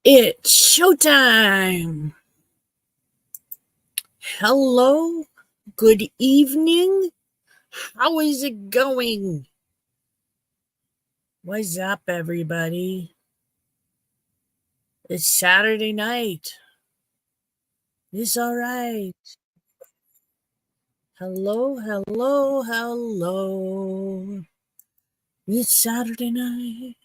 It's showtime. Hello, good evening. How is it going? What's up, everybody? It's Saturday night. It's all right. Hello, hello, hello. It's Saturday night.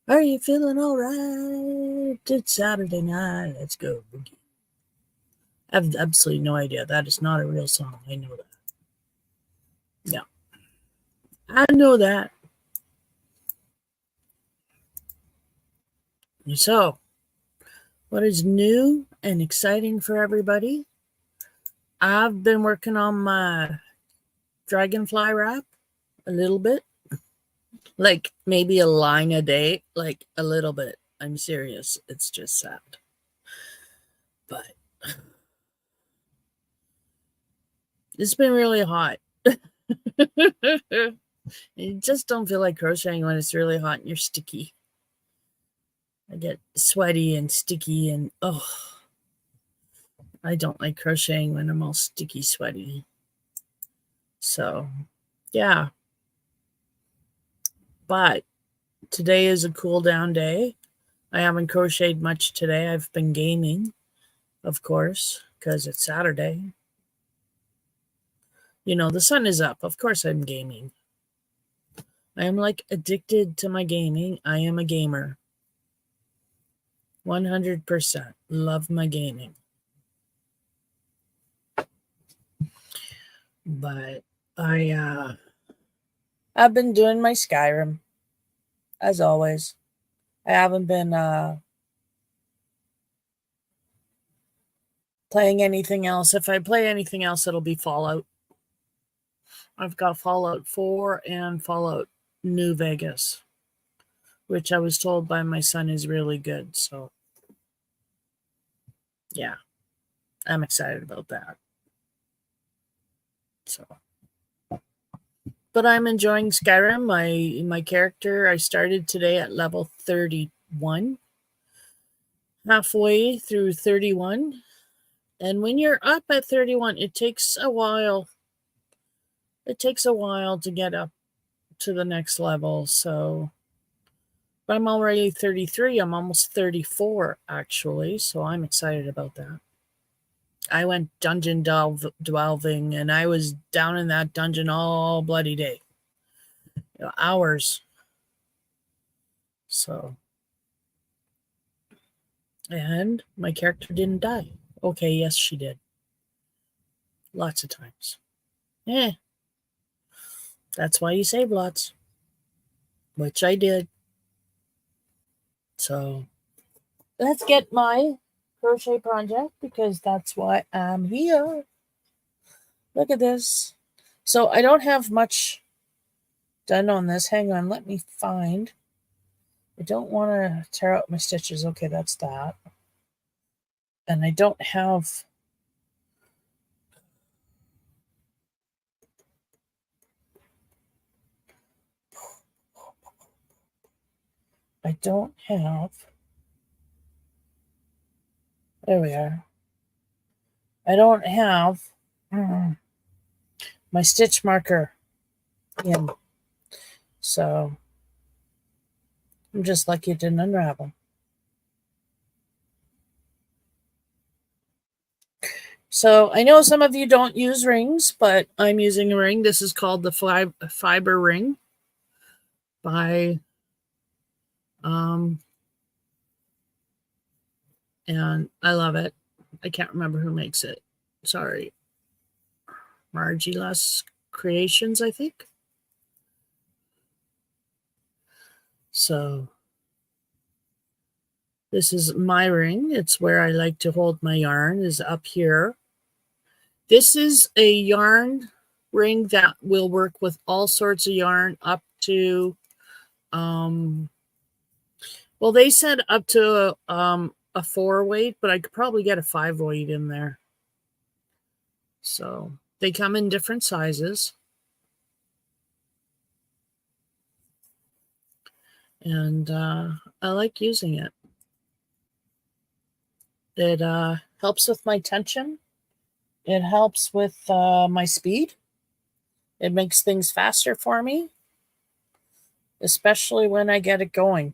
Are you feeling all right? It's Saturday night. Let's go. I have absolutely no idea. That is not a real song. I know that. No, I know that. So, what is new and exciting for everybody? I've been working on my dragonfly wrap a little bit, like maybe a line a day, like a little bit. I'm serious. It's just sad. But it's been really hot. You just don't feel like crocheting when it's really hot and you're sticky. I get sweaty and sticky, and I don't like crocheting when I'm all sticky, sweaty. So, yeah. But today is a cool down day. I haven't crocheted much today. I've been gaming, of course, because it's Saturday. You know, the sun is up. Of course, I'm gaming. I am like addicted to my gaming. I am a gamer. 100%. Love my gaming. But I've been doing my Skyrim, as always. I haven't been playing anything else. If I play anything else, it'll be Fallout. I've got Fallout 4 and Fallout New Vegas, which I was told by my son is really good. So, yeah, I'm excited about that. So, but I'm enjoying Skyrim. My character, I started today at level 31, halfway through 31. And when you're up at 31, it takes a while. It takes a while to get up to the next level. So, but I'm already 33. I'm almost 34, actually. So I'm excited about that. I went dungeon delving, and I was down in that dungeon all bloody day. Hours. So, and my character didn't die. Okay, yes, she did. Lots of times. That's why you save lots. Which I did. So, let's get my crochet project because that's why I'm here. Look at this. So I don't have much done on this. Hang on, let me find. I don't want to tear out my stitches. Okay, that's that. And I don't have there we are. I don't have my stitch marker in. So I'm just lucky it didn't unravel. So I know some of you don't use rings, but I'm using a ring. This is called the fiber ring by and I love it. I can't remember who makes it. Sorry. Margie Less Creations, I think. So this is my ring. It's where I like to hold my yarn, is up here. This is a yarn ring that will work with all sorts of yarn up to well, they said up to a 4 weight, but I could probably get a 5 weight in there. So they come in different sizes. And I like using it. It helps with my tension. It helps with my speed. It makes things faster for me, especially when I get it going.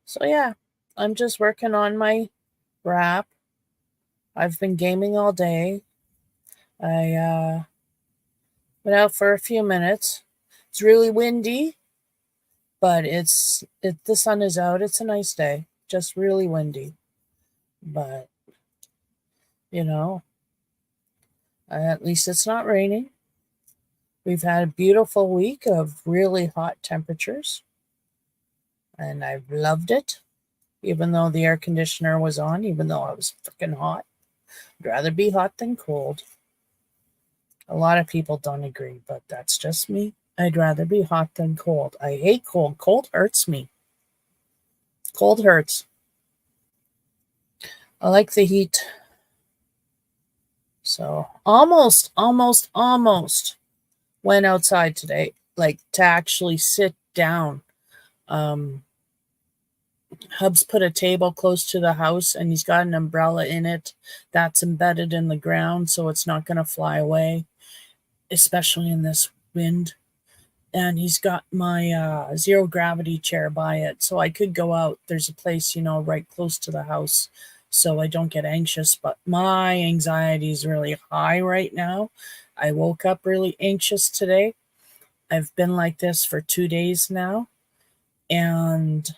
So yeah, I'm just working on my wrap. I've been gaming all day. I went out for a few minutes. It's really windy, but the sun is out. It's a nice day. Just really windy, but you know, at least it's not raining. We've had a beautiful week of really hot temperatures, and I've loved it. Even though the air conditioner was on, even though I was freaking hot, I'd rather be hot than cold. A lot of people don't agree, but that's just me. I'd rather be hot than cold. I hate cold. Cold hurts me. Cold hurts. I like the heat. So almost went outside today, like to actually sit down. Um, Hub's put a table close to the house and he's got an umbrella in it that's embedded in the ground so it's not going to fly away, especially in this wind. And he's got my zero gravity chair by it so I could go out. There's a place, right close to the house so I don't get anxious. But my anxiety is really high right now. I woke up really anxious today. I've been like this for 2 days now. And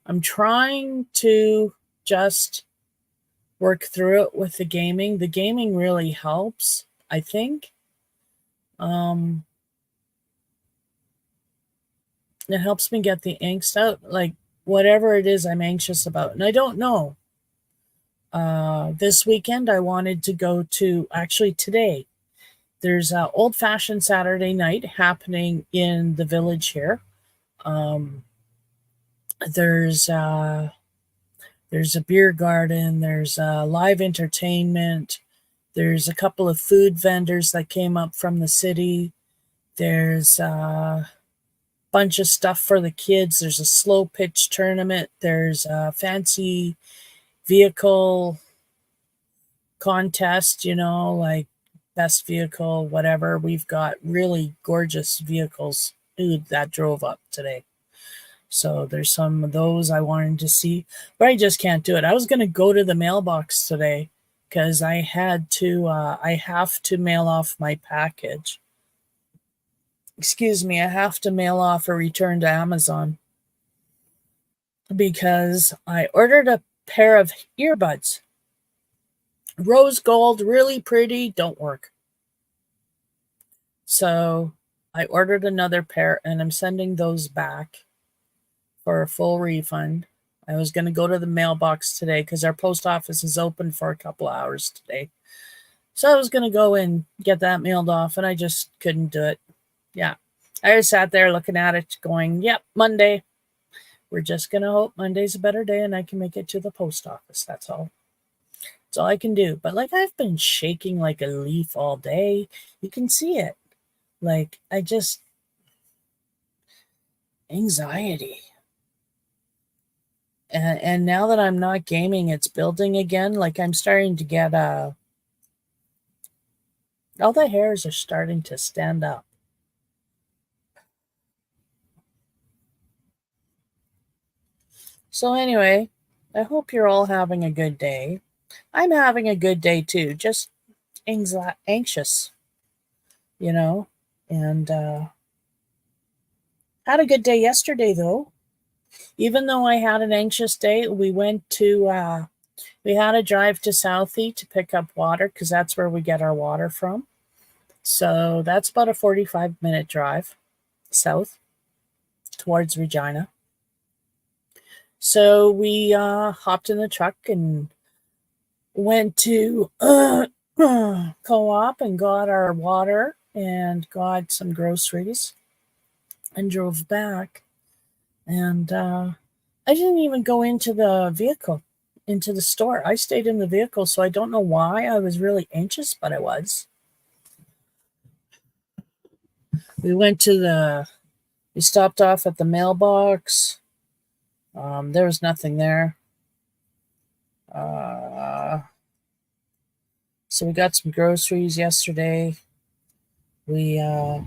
I'm trying to just work through it with the gaming. The gaming really helps, I think. Um, it helps me get the angst out, like whatever it is I'm anxious about. And I don't know. This weekend, I wanted to go to, actually, today, there's a old fashioned Saturday night happening in the village here. Um, there's there's a beer garden, there's live entertainment, there's a couple of food vendors that came up from the city. There's a bunch of stuff for the kids. There's a slow pitch tournament. There's a fancy vehicle contest, like best vehicle, whatever. We've got really gorgeous vehicles that drove up today. So there's some of those I wanted to see, but I just can't do it. I was going to go to the mailbox today because I have to mail off my package. Excuse me, I have to mail off a return to Amazon because I ordered a pair of earbuds. Rose gold, really pretty, don't work. So I ordered another pair and I'm sending those back for a full refund. I was going to go to the mailbox today because our post office is open for a couple hours today. So I was going to go and get that mailed off and I just couldn't do it. Yeah. I just sat there looking at it going, yep, Monday. We're just going to hope Monday's a better day and I can make it to the post office. That's all. That's all I can do. But like I've been shaking like a leaf all day. You can see it. Like anxiety. And now that I'm not gaming, it's building again. Like I'm starting to get all the hairs are starting to stand up. So anyway, I hope you're all having a good day. I'm having a good day too, just anxious, you know, and had a good day yesterday though. Even though I had an anxious day, we had a drive to Southie to pick up water because that's where we get our water from. So that's about a 45-minute drive south towards Regina. So we hopped in the truck and went to Co-op and got our water and got some groceries and drove back. And I didn't even go into the vehicle. into the store. I stayed in the vehicle, so I don't know why I was really anxious, but I was. We stopped off at the mailbox. There was nothing there. So we got some groceries yesterday. It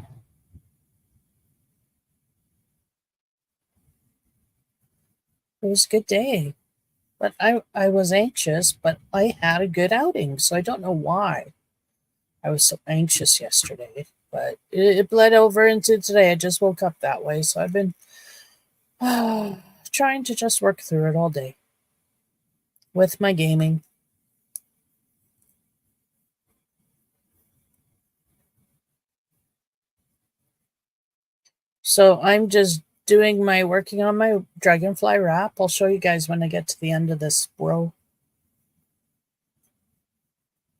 was a good day. But I was anxious, but I had a good outing, so I don't know why I was so anxious yesterday. But it bled over into today. I just woke up that way, so I've been trying to just work through it all day with my gaming. So I'm just working on my dragonfly wrap. I'll show you guys when I get to the end of this row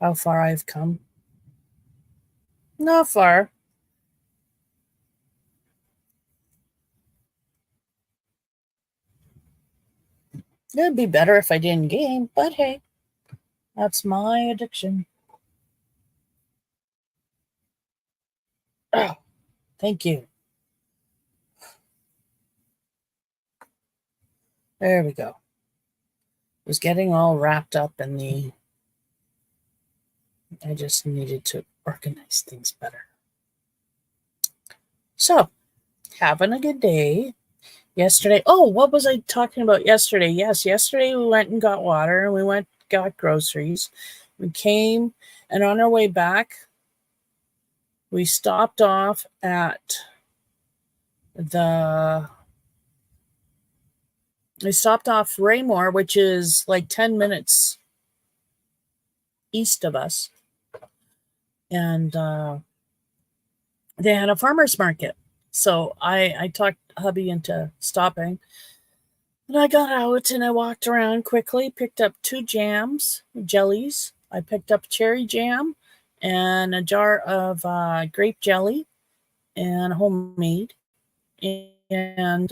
how far I've come. Not far. It'd be better if I didn't game, but hey, that's my addiction. Oh, thank you. There we go. It was getting all wrapped up in I just needed to organize things better. So, having a good day. Yesterday, what was I talking about yesterday? Yes, yesterday we went and got water and we got groceries. We came, and on our way back, we stopped off at Raymore, which is like 10 minutes east of us. And they had a farmer's market. So I talked hubby into stopping. And I got out and I walked around quickly, picked up 2 jellies. I picked up cherry jam and a jar of grape jelly and homemade. And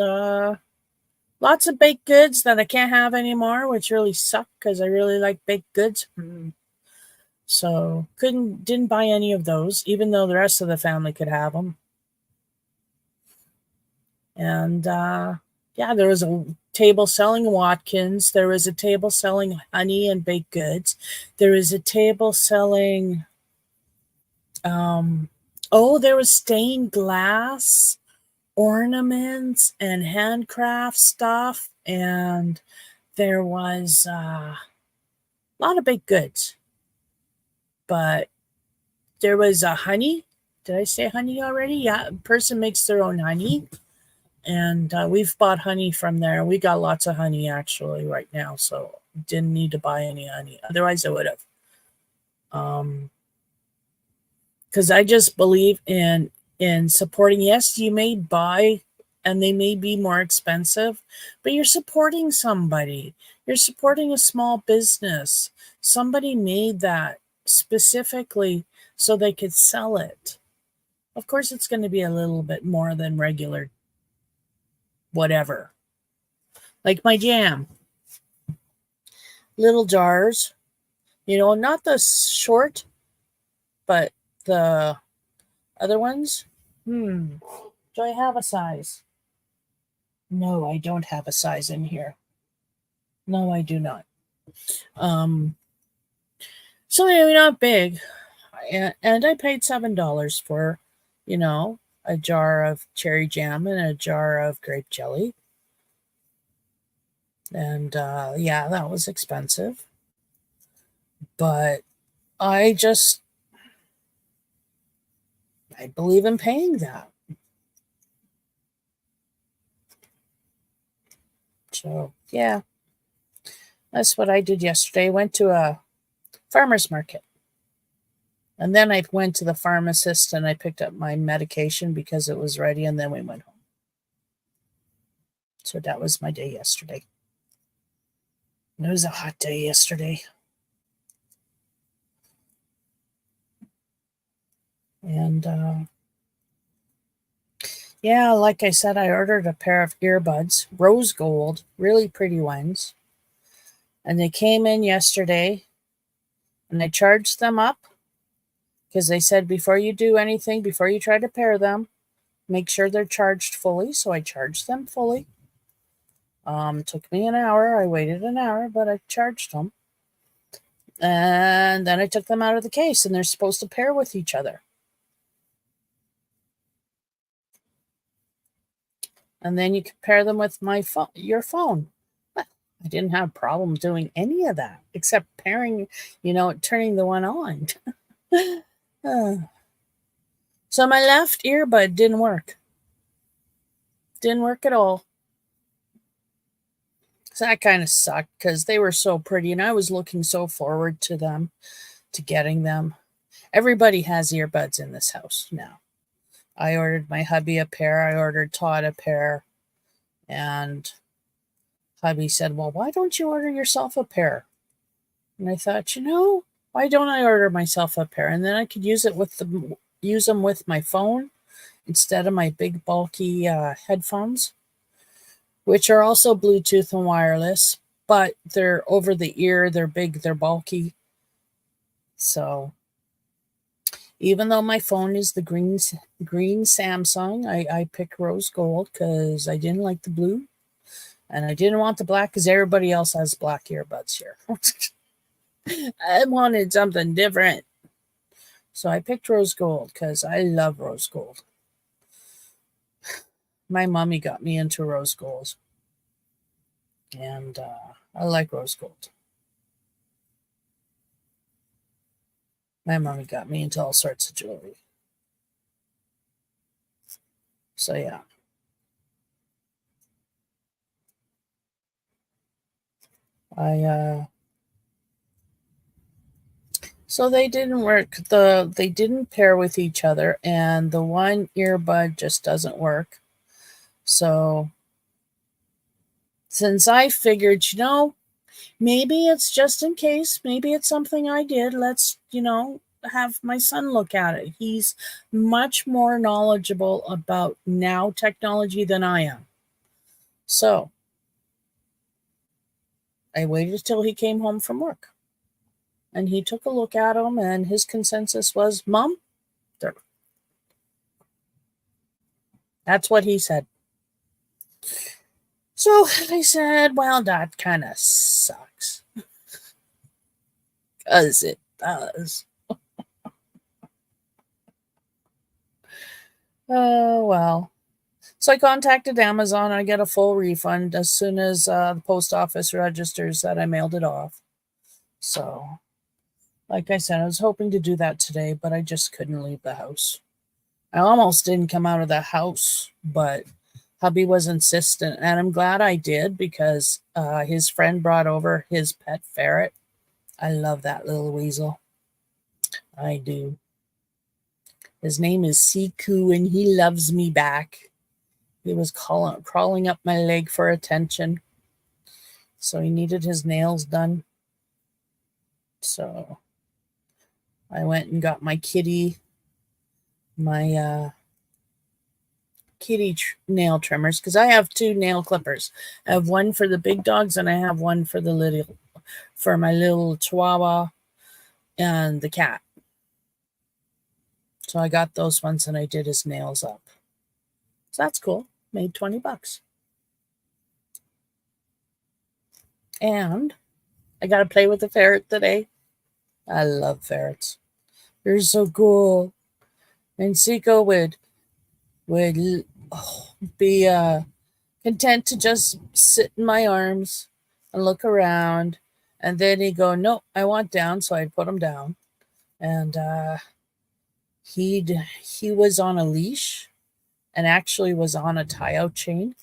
lots of baked goods that I can't have anymore, which really suck because I really like baked goods. So didn't buy any of those, even though the rest of the family could have them. And there was a table selling Watkins. There was a table selling honey and baked goods. There was a table selling, there was stained glass ornaments and handcraft stuff. And there was a lot of baked goods. But there was a honey. Did I say honey already? Yeah, a person makes their own honey. And we've bought honey from there. We got lots of honey actually right now, so didn't need to buy any honey. Otherwise, I would have. Because I just believe in supporting. Yes, you may buy, and they may be more expensive, but you're supporting somebody. You're supporting a small business. Somebody made that specifically so they could sell it. Of course, it's going to be a little bit more than regular whatever. Like my jam. Little jars. Not the short, but the other ones. Do I have a size? No, I don't have a size in here. No, I do not. So anyway, not big. And I paid $7 for, a jar of cherry jam and a jar of grape jelly. And that was expensive. But I believe in paying that. So, yeah. That's what I did yesterday. Went to a farmer's market. And then I went to the pharmacist and I picked up my medication because it was ready, and then we went home. So that was my day yesterday. It was a hot day yesterday. And like I said, I ordered a pair of earbuds, rose gold, really pretty ones. And they came in yesterday and I charged them up because they said before you do anything, before you try to pair them, make sure they're charged fully. So I charged them fully. Took me an hour. I waited an hour, but I charged them. And then I took them out of the case, and they're supposed to pair with each other. And then you can pair them with your phone. Well, I didn't have a problem doing any of that, except pairing, turning the one on. So my left earbud didn't work. Didn't work at all. So that kind of sucked because they were so pretty and I was looking so forward to them, to getting them. Everybody has earbuds in this house now. I ordered my hubby a pair. I ordered Todd a pair. And hubby said, well, why don't you order yourself a pair? And I thought, why don't I order myself a pair? And then I could use them with my phone instead of my big bulky headphones, which are also Bluetooth and wireless, but they're over the ear, they're big, they're bulky. So even though my phone is the green Samsung, I picked rose gold because I didn't like the blue. And I didn't want the black because everybody else has black earbuds here. I wanted something different. So I picked rose gold because I love rose gold. My mommy got me into rose gold. And I like rose gold. My mommy got me into all sorts of jewelry. So yeah. So they didn't work. They didn't pair with each other, and the one earbud just doesn't work. So since I figured, maybe it's just in case, maybe it's something I did, let's, have my son look at it. He's much more knowledgeable about now technology than I am. So I waited till he came home from work. And he took a look at them, and his consensus was, Mom, they're. That's what he said. So I said, well, that kind of sucks. Because it does. Oh, well. So I contacted Amazon. I get a full refund as soon as the post office registers that I mailed it off. So, like I said, I was hoping to do that today, but I just couldn't leave the house. I almost didn't come out of the house, but hubby was insistent, and I'm glad I did because his friend brought over his pet ferret. I love that little weasel. I do. His name is Siku, and he loves me back. He was crawling up my leg for attention. So he needed his nails done. So I went and got my kitty nail trimmers because I have 2 nail clippers. I have one for the big dogs and I have one for my little Chihuahua and the cat. So I got those ones and I did his nails up. So that's cool. Made $20. And I got to play with the ferret today. I love ferrets. They're so cool. And Seiko would be content to just sit in my arms and look around. And then he'd go, no, I want down. So I'd put him down. And he was on a leash and actually was on a tie-out chain,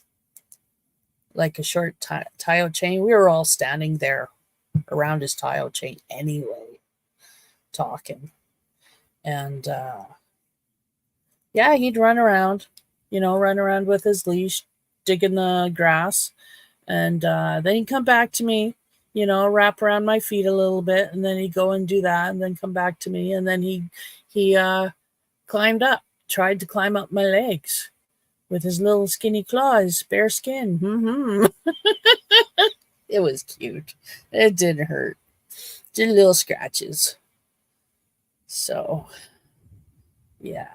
like a short tie-out chain. We were all standing there around his tie-out chain anyway, talking. And yeah, he'd run around with his leash, digging the grass. And then he'd come back to me, wrap around my feet a little bit. And then he'd go and do that and then come back to me. And then he tried to climb up my legs with his little skinny claws, bare skin. It was cute. It didn't hurt. Did little scratches. So, yeah.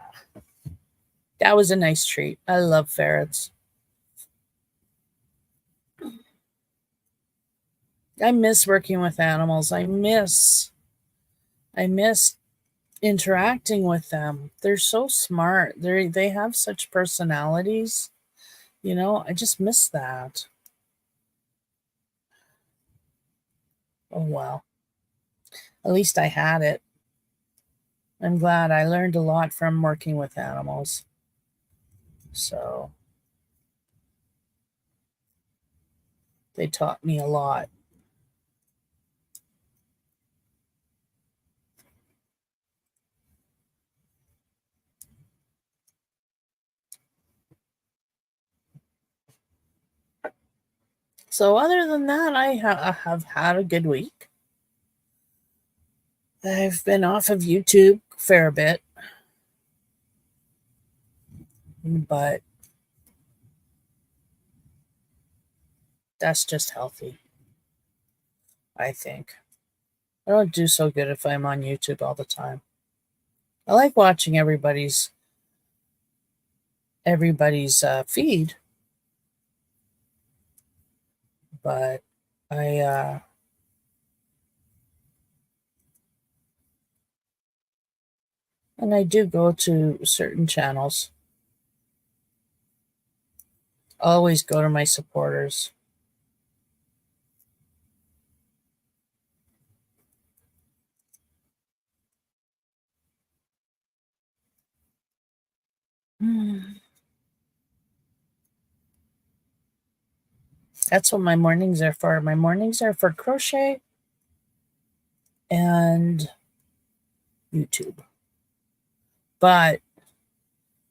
That was a nice treat. I love ferrets. I miss working with animals. I miss interacting with them. They're so smart. They have such personalities. I just miss that. Oh well. At least I had it. I'm glad I learned a lot from working with animals. So they taught me a lot. So other than that, I have had a good week. I've been off of YouTube a fair bit, but that's just healthy, I think. I don't do so good if I'm on YouTube all the time. I like watching everybody's feed, but I and I do go to certain channels. Always go to my supporters. That's what my mornings are for. My mornings are for crochet and YouTube. But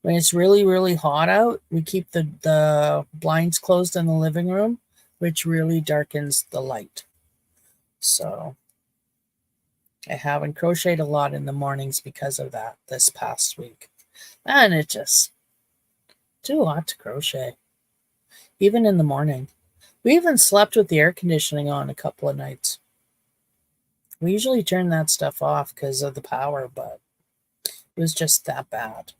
when it's really, really hot out, we keep the blinds closed in the living room, which really darkens the light. So I haven't crocheted a lot in the mornings because of that this past week. And it just too hot to crochet, even in the morning. We even slept with the air conditioning on a couple of nights. We usually turn that stuff off because of the power, but it was just that bad.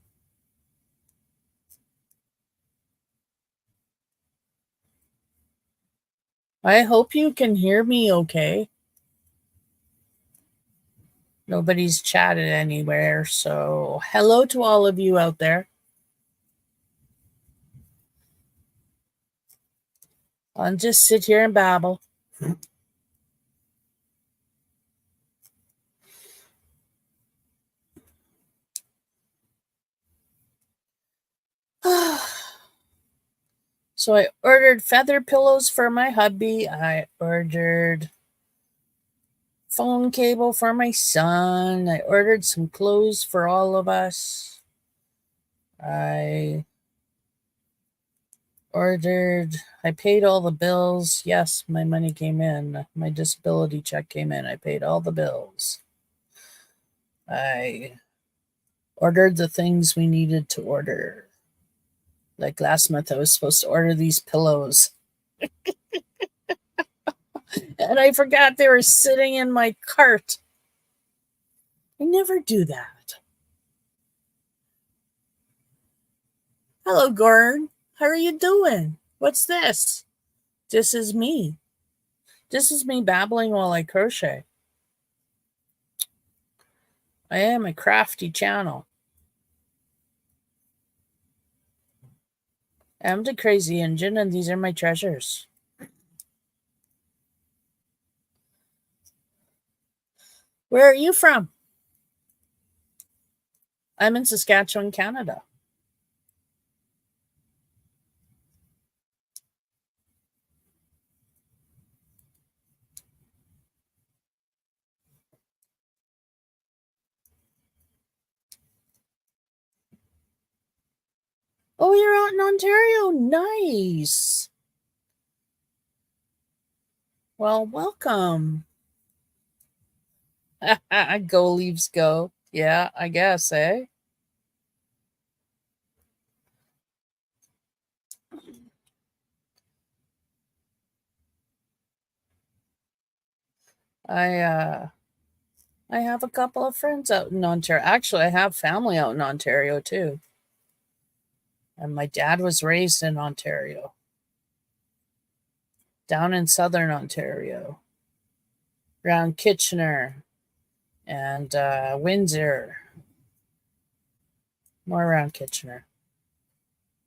I hope you can hear me okay. Nobody's chatted anywhere, so hello to all of you out there. I'll just sit here and babble. So I ordered feather pillows for my hubby. I ordered phone cable for my son. I ordered some clothes for all of us. I I paid all the bills. Yes, my money came in. My disability check came in. I paid all the bills. I ordered the things we needed to order. Like last month, I was supposed to order these pillows. And I forgot they were sitting in my cart. I never do that. Hello, Gordon. How are you doing? What's this? This is me. This is me babbling while I crochet. I am a crafty channel. I'm the crazy engine, and these are my treasures. Where are you from? I'm in Saskatchewan, Canada. Oh, you're out in Ontario. Nice. Well, welcome. Go Leaves go. Yeah, I guess, eh? I have a couple of friends out in Ontario. Actually, I have family out in Ontario too. And my dad was raised in Ontario, down in southern Ontario, around Kitchener and Windsor, more around Kitchener,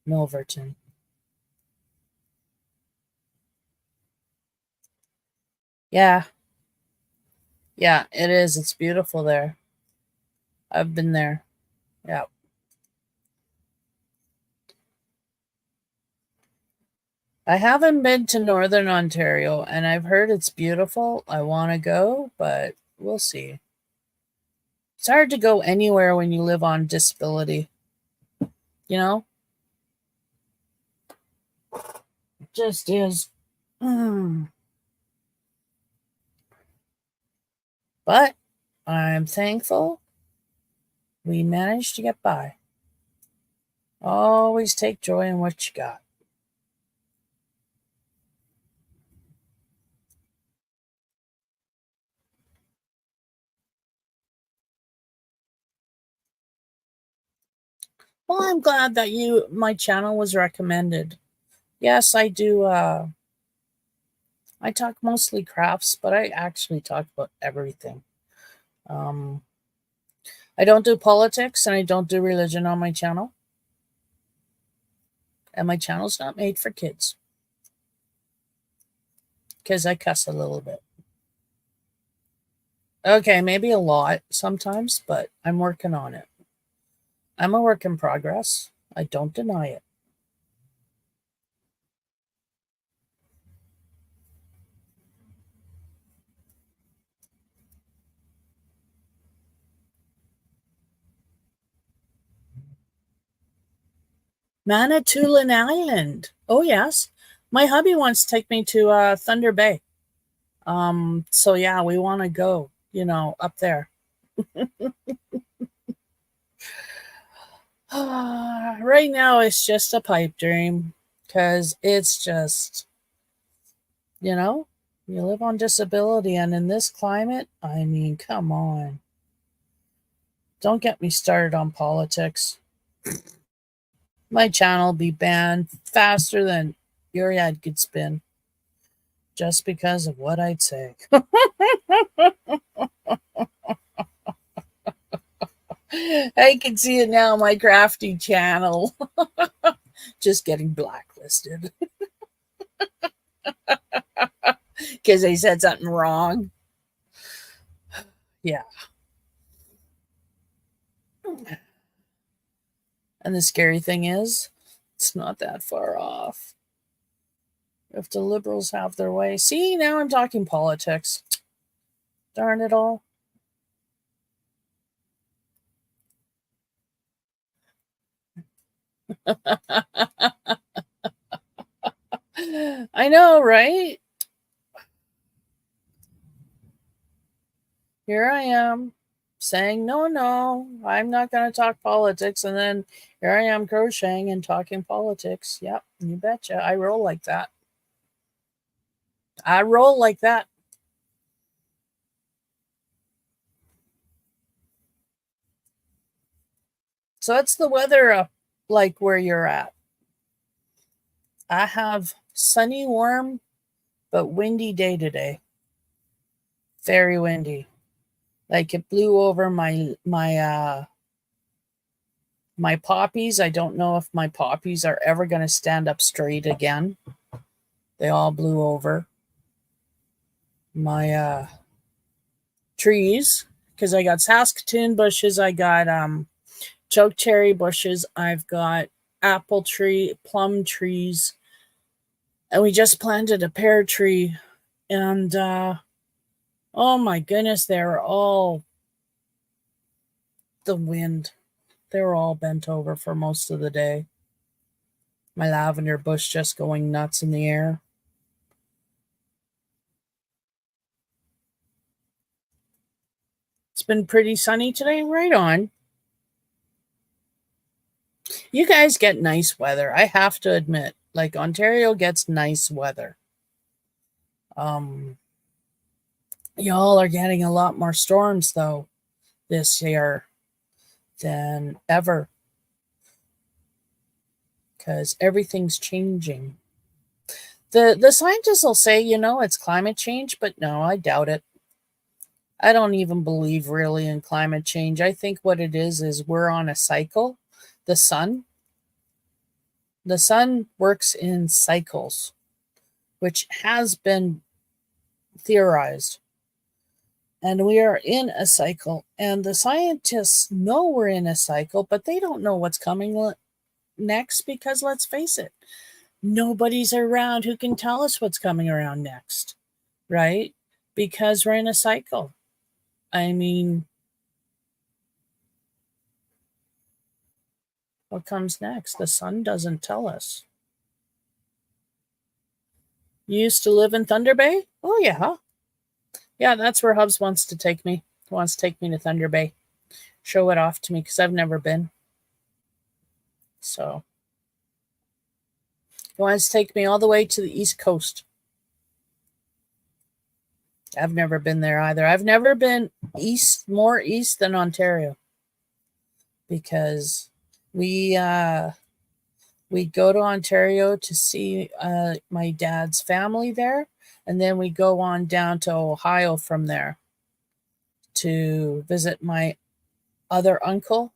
Milverton. Yeah, yeah, it is. It's beautiful there. I've been there. Yeah. I haven't been to Northern Ontario and I've heard it's beautiful. I want to go, but we'll see. It's hard to go anywhere when you live on disability, you know? It just is. Mm. But I'm thankful we managed to get by. Always take joy in what you got. Well, I'm glad that my channel was recommended. Yes, I do. I talk mostly crafts, but I actually talk about everything. Um, I don't do politics and I don't do religion on my channel. And my channel's not made for kids because I cuss a little bit. Okay, maybe a lot sometimes, but I'm working on it. I'm a work in progress. I don't deny it. Manitoulin Island. Oh yes, my hubby wants to take me to Thunder Bay. So yeah, we want to go. Up there. Right now, it's just a pipe dream because it's just you know you live on disability, and in this climate, I mean, come on. Don't get me started on politics. My channel will be banned faster than your head could spin just because of what I'd say. I can see it now, my crafty channel. Just getting blacklisted because they said something wrong. Yeah. And the scary thing is, it's not that far off. If the liberals have their way. See, now I'm talking politics. Darn it all. I know, right? Here I am saying, no, no, I'm not going to talk politics. And then here I am crocheting and talking politics. Yep, you betcha. I roll like that. I roll like that. So it's the weather like where you're at. I have sunny, warm, but windy day today. Very windy. Like it blew over my poppies. I don't know if my poppies are ever going to stand up straight again. They all blew over. My trees, because I got Saskatoon bushes, I got choke cherry bushes, I've got apple tree, plum trees, and we just planted a pear tree. And oh my goodness, they're all the wind. They were all bent over for most of the day. My lavender bush just going nuts in the air. It's been pretty sunny today. Right on. You guys get nice weather. I have to admit, like Ontario gets nice weather. Um, Y'all are getting a lot more storms, though, this year than ever because everything's changing. The scientists will say, it's climate change, but no, I doubt it. I don't even believe really in climate change. I think what it is we're on a cycle. The sun, the sun works in cycles, which has been theorized. And we are in a cycle, and the scientists know we're in a cycle, but they don't know what's coming next because let's face it, nobody's around who can tell us what's coming around next, right? Because we're in a cycle. I mean, what comes next? The sun doesn't tell us. You used to live in Thunder Bay? Oh, yeah. Yeah, that's where Hubs wants to take me. He wants to take me to Thunder Bay. Show it off to me because I've never been. So, he wants to take me all the way to the East Coast. I've never been there either. I've never been more east than Ontario because we go to Ontario to see my dad's family there, and then we go on down to Ohio from there to visit my other uncle,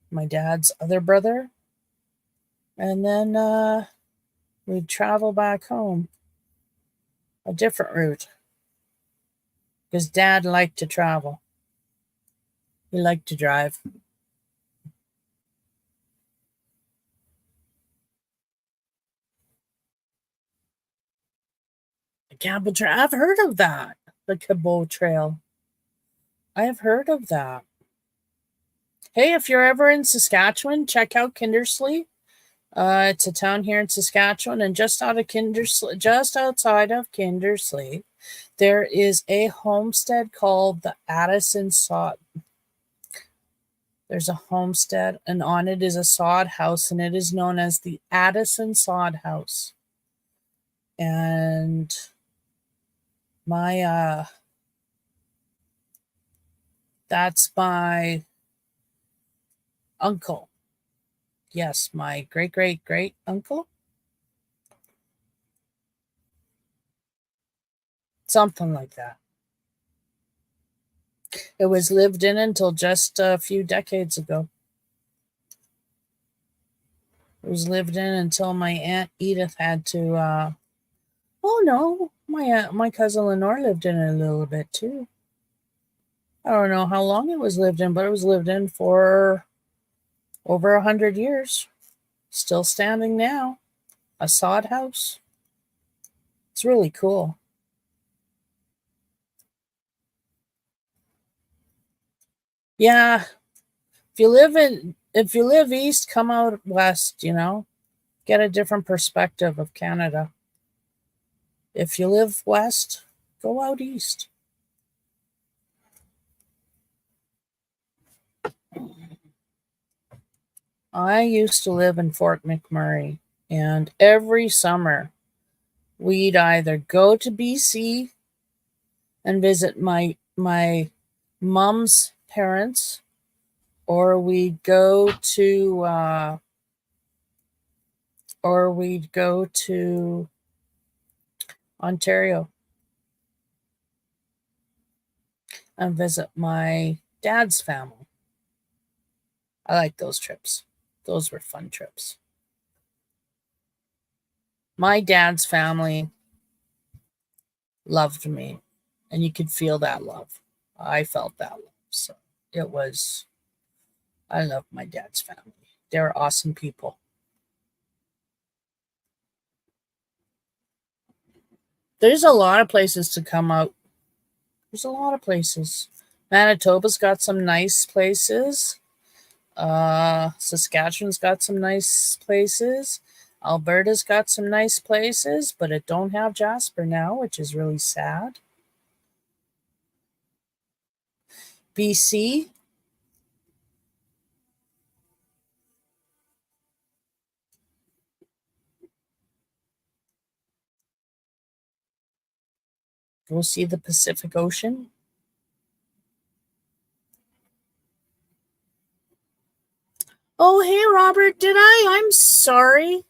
my dad's other brother, and then we'd travel back home a different route because dad liked to travel. He liked to drive. The Cabot Trail. I've heard of that. The Cabot Trail. I have heard of that. Hey, if you're ever in Saskatchewan, check out Kindersley. It's a town here in Saskatchewan, and just outside of Kindersley, there is a homestead called the Addison Sod. There's a homestead, and on it is a sod house, and it is known as the Addison Sod House. And that's my uncle. Yes, my great great great uncle. Something like that. It was lived in until just a few decades ago. It was lived in until my Aunt Edith had to. Oh no, my cousin Lenore lived in it a little bit too. I don't know how long it was lived in, but it was lived in for over 100 years. Still standing now. A sod house. It's really cool. Yeah, if you live east, come out west. Get a different perspective of Canada. If you live west, go out east. I used to live in Fort McMurray, and every summer we'd either go to BC and visit my mom's parents, or we'd go to Ontario and visit my dad's family. I like those trips. Those were fun trips. My dad's family loved me, and you could feel that love. I felt that love. So it was, I love my dad's family. They're awesome people. There's a lot of places to come out. There's a lot of places. Manitoba's got some nice places. Saskatchewan's got some nice places. Alberta's got some nice places, but it don't have Jasper now, which is really sad. BC, We'll see the Pacific Ocean. Oh, hey, Robert, did I? I'm sorry.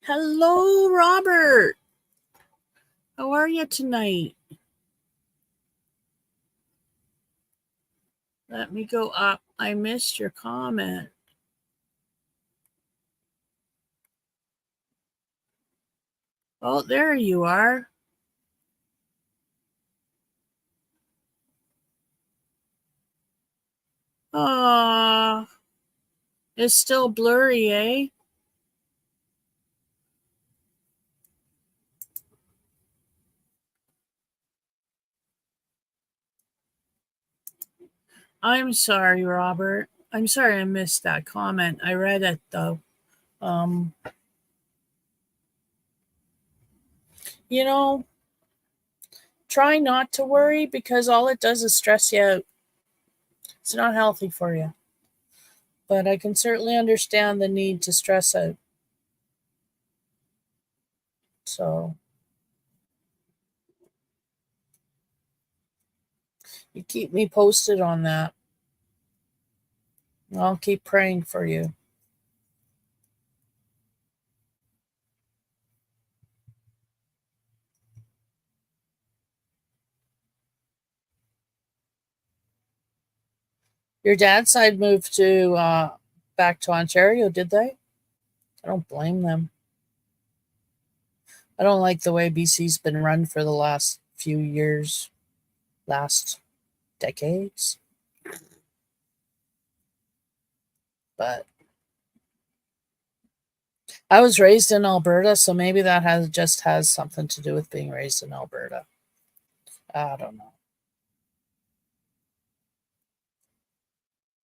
Hello, Robert. How are you tonight? Let me go up. I missed your comment. Oh, there you are. It's still blurry, eh? I'm sorry, Robert. I'm sorry I missed that comment. I read it though. You know, try not to worry because all it does is stress you out. It's not healthy for you. But I can certainly understand the need to stress out. So you keep me posted on that. I'll keep praying for you. Your dad's side moved to back to Ontario, did they? I don't blame them. I don't like the way BC's been run for the last few years, last decades. But I was raised in Alberta, so maybe that has something to do with being raised in Alberta. I don't know.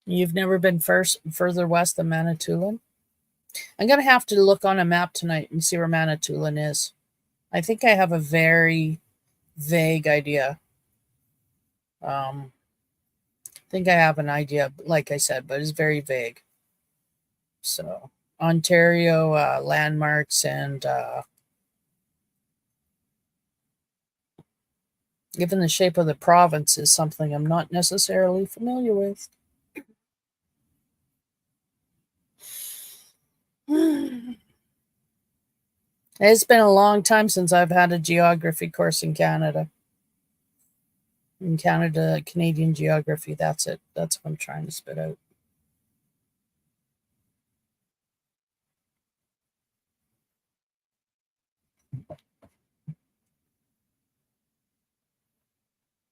You've never been further west than Manitoulin? I'm going to have to look on a map tonight and see where Manitoulin is. I think I have a very vague idea. I think I have an idea, like I said, but it's very vague. So, Ontario landmarks and given the shape of the province is something I'm not necessarily familiar with. It's been a long time since I've had a geography course in Canada. In Canada, Canadian geography, that's it. That's what I'm trying to spit out.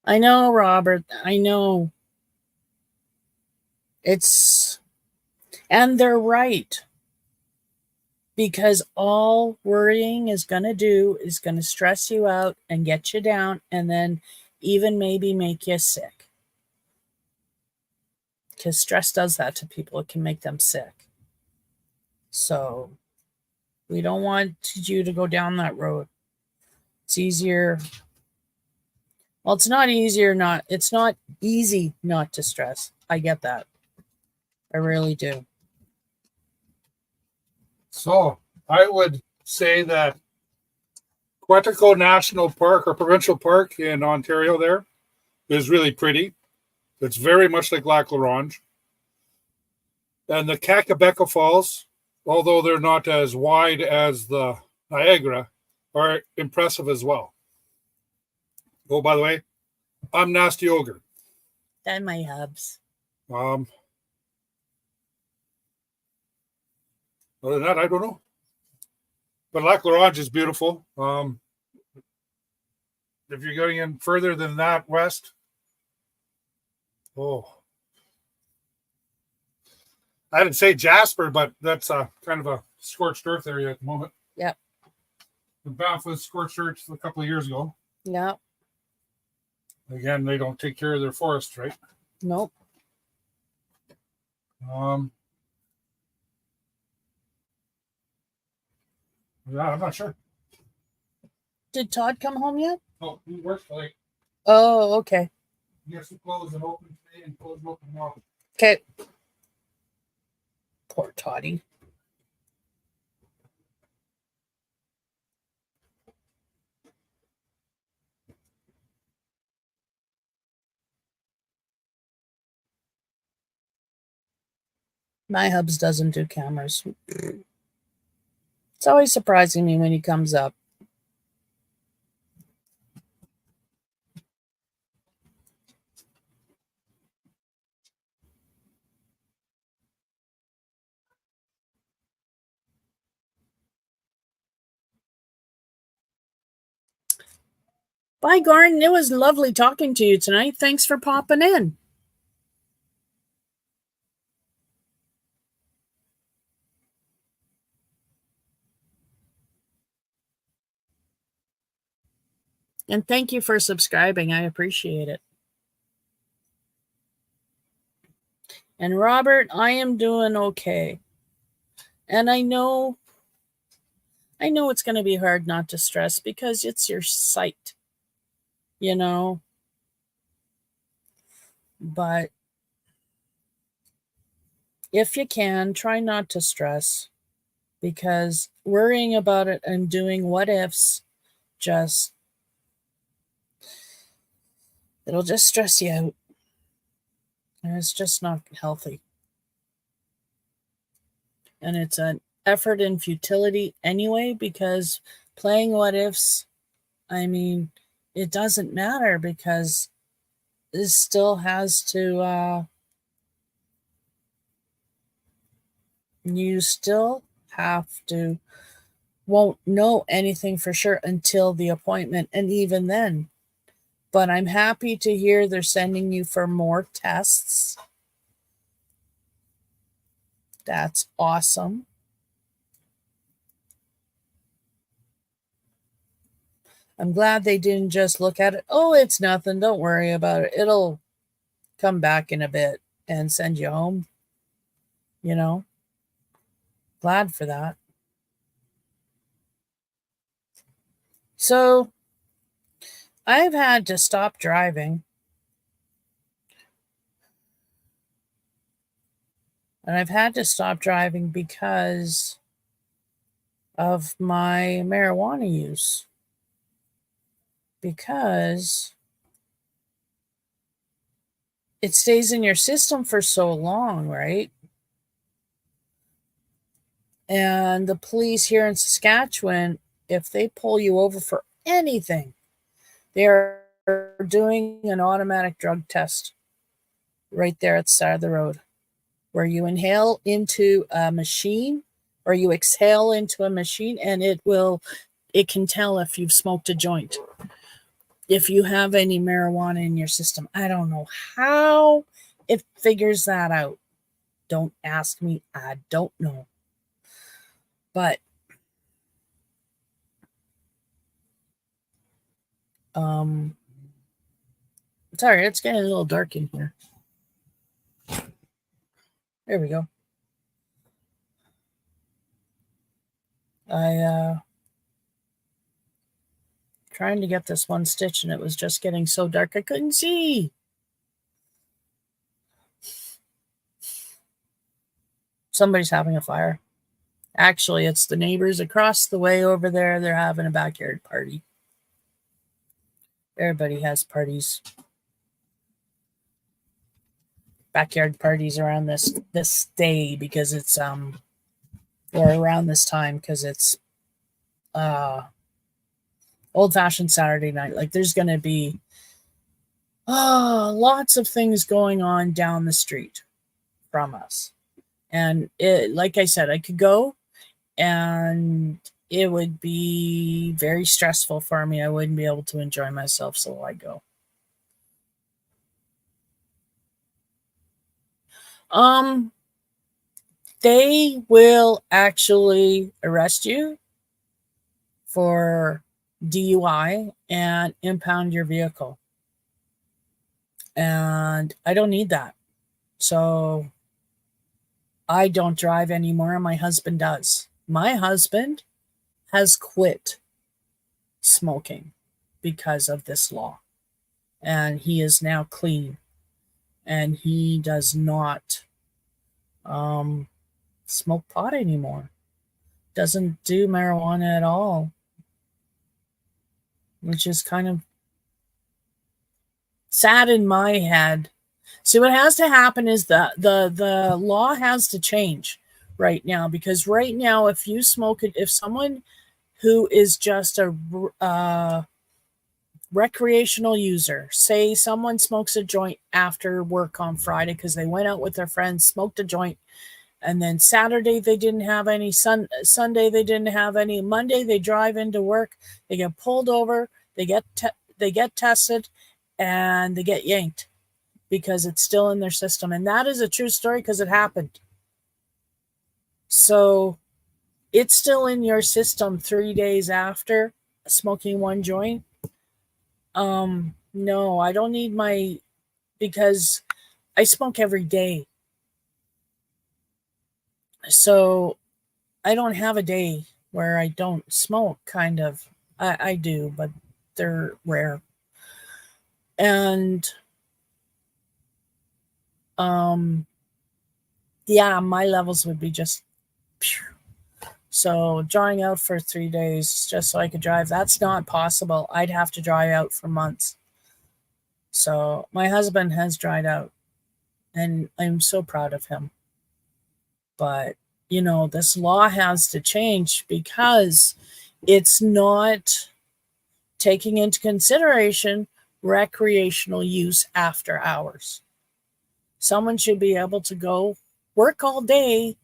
I know, Robert. I know. And they're right. Because all worrying is going to do is going to stress you out and get you down and then even maybe make you sick. Because stress does that to people. It can make them sick. So we don't want you to go down that road. It's easier. Well, it's not easy not to stress. I get that. I really do. So I would say that Quetico National Park or Provincial Park in Ontario there is really pretty. It's very much like Lac La Ronge. And the Kakabeka Falls, although they're not as wide as the Niagara, are impressive as well. Oh, by the way, I'm Nasty Ogre. And my hubs. Other than that, I don't know. But Lac La Ronge is beautiful. If you're going in further than that west, I didn't say Jasper, but that's kind of a scorched earth area at the moment. Yep. The Banff was scorched earth a couple of years ago. Yep. Again, they don't take care of their forests, right? Nope. Yeah, I'm not sure. Did Todd come home yet? Oh, he works late. Oh, okay. He has to close and open today and close and open tomorrow. Okay. Poor Toddy. My hubs doesn't do cameras. It's always surprising me when he comes up. Bye, Gordon. It was lovely talking to you tonight. Thanks for popping in. And thank you for subscribing. I appreciate it. And Robert, I am doing okay. And I know it's going to be hard not to stress because it's your site, you know. But if you can, try not to stress, because worrying about it and doing what ifs it'll just stress you out. And it's just not healthy. And it's an effort in futility anyway, because playing what ifs, I mean, it doesn't matter, because this still has to, you still have to, won't know anything for sure until the appointment, and even then. But I'm happy to hear they're sending you for more tests. That's awesome. I'm glad they didn't just look at it. Oh, it's nothing. Don't worry about it. It'll come back in a bit and send you home. You know, glad for that. So I've had to stop driving. And I've had to stop driving because of my marijuana use. Because it stays in your system for so long, right? And the police here in Saskatchewan, if they pull you over for anything, they're doing an automatic drug test right there at the side of the road, where you inhale into a machine or you exhale into a machine, and it can tell if you've smoked a joint, if you have any marijuana in your system. I don't know how it figures that out. Don't ask me. I don't know. But sorry, it's getting a little dark in here. There we go. Trying to get this one stitch, and it was just getting so dark I couldn't see. Somebody's having a fire. Actually, it's the neighbors across the way over there. They're having a backyard party. Everybody has parties. Backyard parties around this day, because it's or around this time, because it's old-fashioned Saturday night. Like, there's going to be lots of things going on down the street from us. And like I said, I could go, and it would be very stressful for me. I wouldn't be able to enjoy myself, so I go. They will actually arrest you for DUI and impound your vehicle. And I don't need that. So I don't drive anymore. My husband does. My husband has quit smoking because of this law. And he is now clean. And he does not smoke pot anymore. Doesn't do marijuana at all. Which is kind of sad in my head, See, what has to happen is that the law has to change right now, because right now, if you smoke it, if someone who is just a recreational user, say someone smokes a joint after work on Friday because they went out with their friends, smoked a joint, and then Saturday they didn't have any, Sunday they didn't have any, Monday they drive into work, they get pulled over, they get tested, and they get yanked because it's still in their system. And that is a true story because it happened. So it's still in your system 3 days after smoking one joint. No, I don't need because I smoke every day. So I don't have a day where I don't smoke, kind of. I do, but they're rare. And yeah, my levels would be just phew. So drawing out for 3 days just so I could drive, that's not possible. I'd have to dry out for months. So my husband has dried out, and I'm so proud of him. But, this law has to change because it's not taking into consideration recreational use after hours. Someone should be able to go work all day,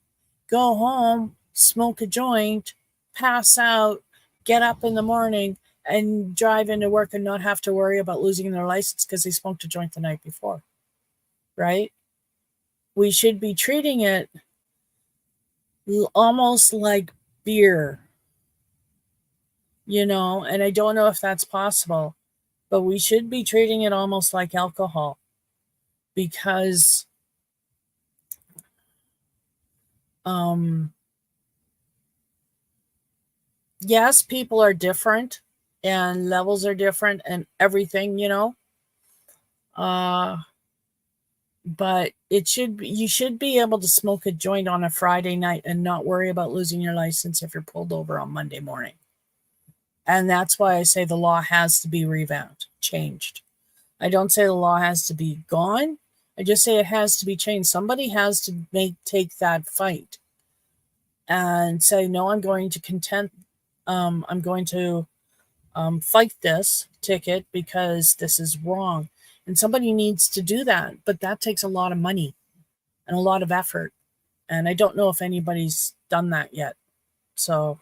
go home, smoke a joint, pass out, get up in the morning, and drive into work and not have to worry about losing their license because they smoked a joint the night before. Right? We should be treating it almost like beer, and I don't know if that's possible, but we should be treating it almost like alcohol, because yes, people are different and levels are different and everything, but you should be able to smoke a joint on a Friday night and not worry about losing your license if you're pulled over on Monday morning. And that's why I say the law has to be revamped, changed. I don't say the law has to be gone. I just say it has to be changed. Somebody has to take that fight and say, no, I'm going to fight this ticket because this is wrong. And somebody needs to do that, but that takes a lot of money and a lot of effort. And I don't know if anybody's done that yet. So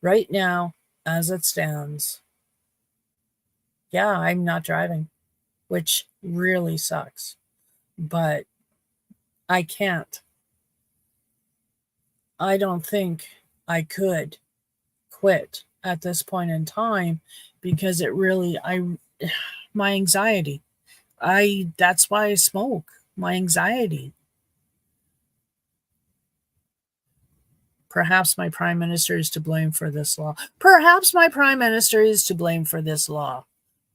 right now, as it stands, yeah, I'm not driving, which really sucks, but I can't. I don't think I could quit at this point in time because my anxiety, that's why I smoke, my anxiety. Perhaps my prime minister is to blame for this law. Perhaps my prime minister is to blame for this law.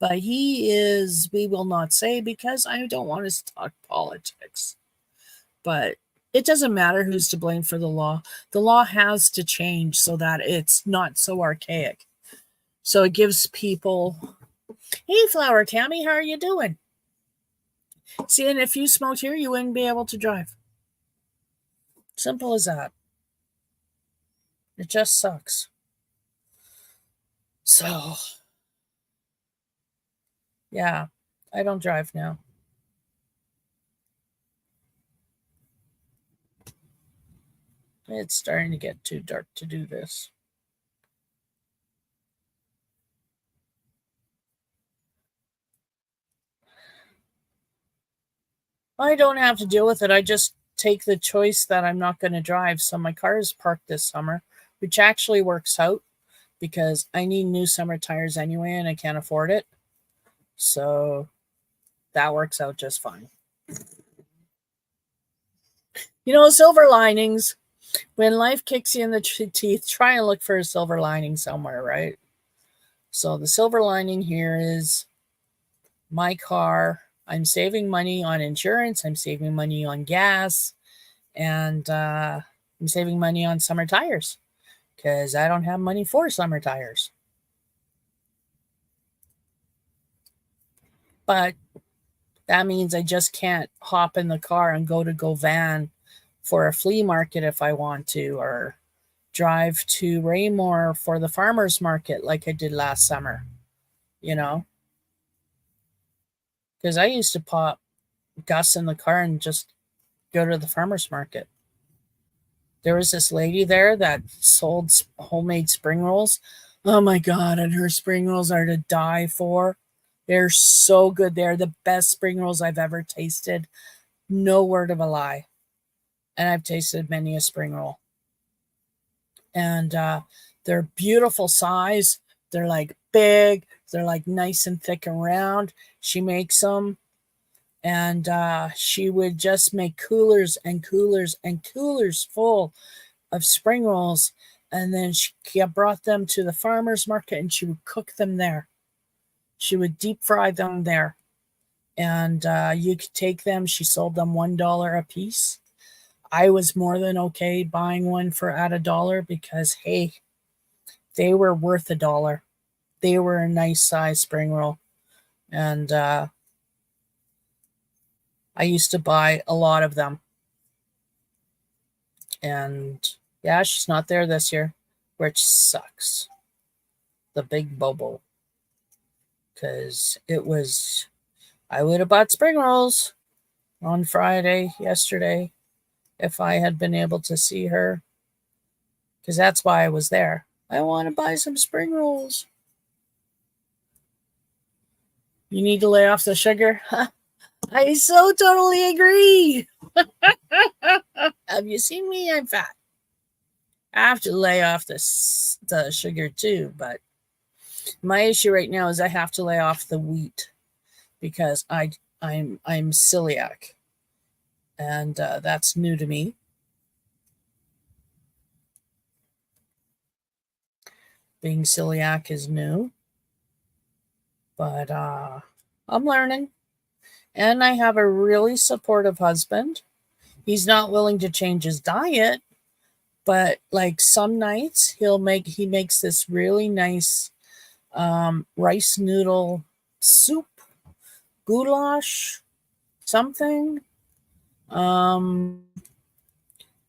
But we will not say, because I don't want to talk politics. But it doesn't matter who's to blame for the law. The law has to change so that it's not so archaic. So it gives people, hey, Flower Tammy, how are you doing? See, and if you smoked here, you wouldn't be able to drive. Simple as that. It just sucks. So, yeah, I don't drive now. It's starting to get too dark to do this. I don't have to deal with it. I just take the choice that I'm not going to drive. So my car is parked this summer, which actually works out because I need new summer tires anyway and I can't afford it. So that works out just fine. Silver linings. When life kicks you in the teeth, try and look for a silver lining somewhere, right? So the silver lining here is my car. I'm saving money on insurance. I'm saving money on gas. And I'm saving money on summer tires because I don't have money for summer tires. But That means I just can't hop in the car and go to Govan for a flea market if I want to, or drive to Raymore for the farmer's market like I did last summer, you know? Because I used to pop Gus in the car and just go to the farmer's market. There was this lady there that sold homemade spring rolls. Oh my God, and her spring rolls are to die for. They're so good. They're the best spring rolls I've ever tasted. No word of a lie. And I've tasted many a spring roll. And they're beautiful size. They're like big. They're like nice and thick and round. She makes them. And she would just make coolers and coolers and coolers full of spring rolls. And then she brought them to the farmer's market and she would cook them there. She would deep fry them there. And you could take them. She sold them $1 a piece. I was more than okay buying one for at $1 because, hey, they were worth $1. They were a nice size spring roll. And I used to buy a lot of them. And yeah, she's not there this year, which sucks. The big Bobo. Because I would have bought spring rolls on Friday, yesterday, if I had been able to see her. Because that's why I was there. I want to buy some spring rolls. You need to lay off the sugar? I so totally agree. Have you seen me? I'm fat. I have to lay off the sugar too, but my issue right now is I have to lay off the wheat because I'm celiac, and that's new to me. Being celiac is new, but I'm learning, and I have a really supportive husband. He's not willing to change his diet, but like some nights he makes this really nice rice noodle soup, goulash, something. And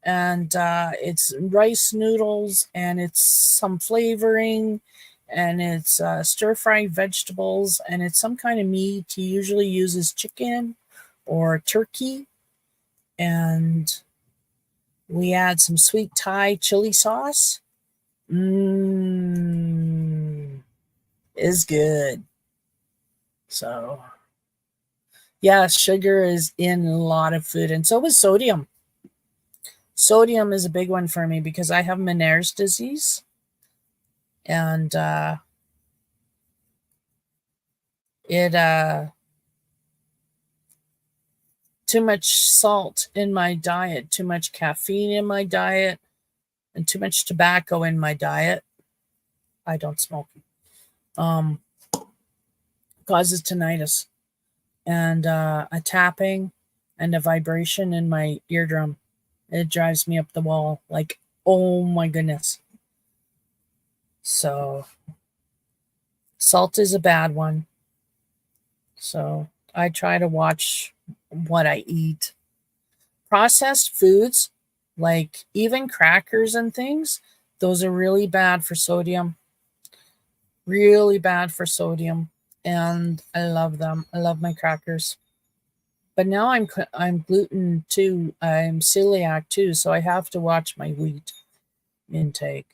it's rice noodles and it's some flavoring and it's stir-fried vegetables and it's some kind of meat. He usually uses chicken or turkey. And we add some sweet Thai chili sauce. Is good. So, yeah, sugar is in a lot of food, and so is sodium. Sodium is a big one for me because I have Meniere's disease, and too much salt in my diet, too much caffeine in my diet, and too much tobacco in my diet. I don't smoke. Causes tinnitus and a tapping and a vibration in my eardrum. It drives me up the wall. Like, oh my goodness. So, salt is a bad one. So, I try to watch what I eat. Processed foods, like even crackers and things, those are really bad for sodium. Really bad for sodium. And I love them. I love my crackers. But now I'm gluten too. I'm celiac too, so I have to watch my wheat intake.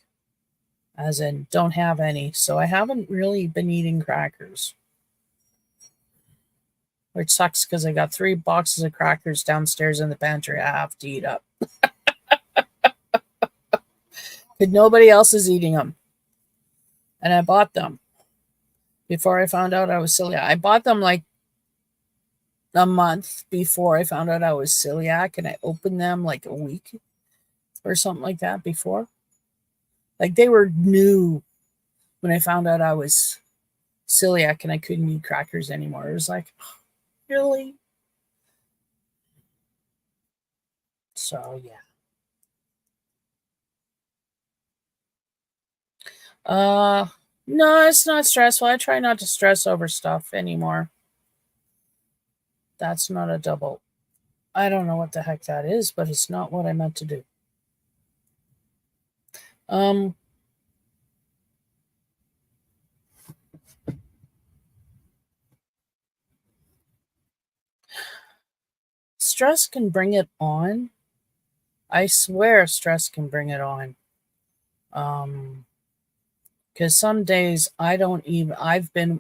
As in, don't have any. So I haven't really been eating crackers. Which sucks because I got 3 boxes of crackers downstairs in the pantry I have to eat up. But nobody else is eating them. And I bought them before I found out I was celiac. I bought them like a month before I found out I was celiac, and I opened them like a week or something like that before. Like they were new when I found out I was celiac and I couldn't eat crackers anymore. It was like, really? So yeah. No, it's not stressful. I try not to stress over stuff anymore. That's not a double. I don't know what the heck that is, but it's not what I meant to do. Stress can bring it on. I swear stress can bring it on. Because some days I don't even,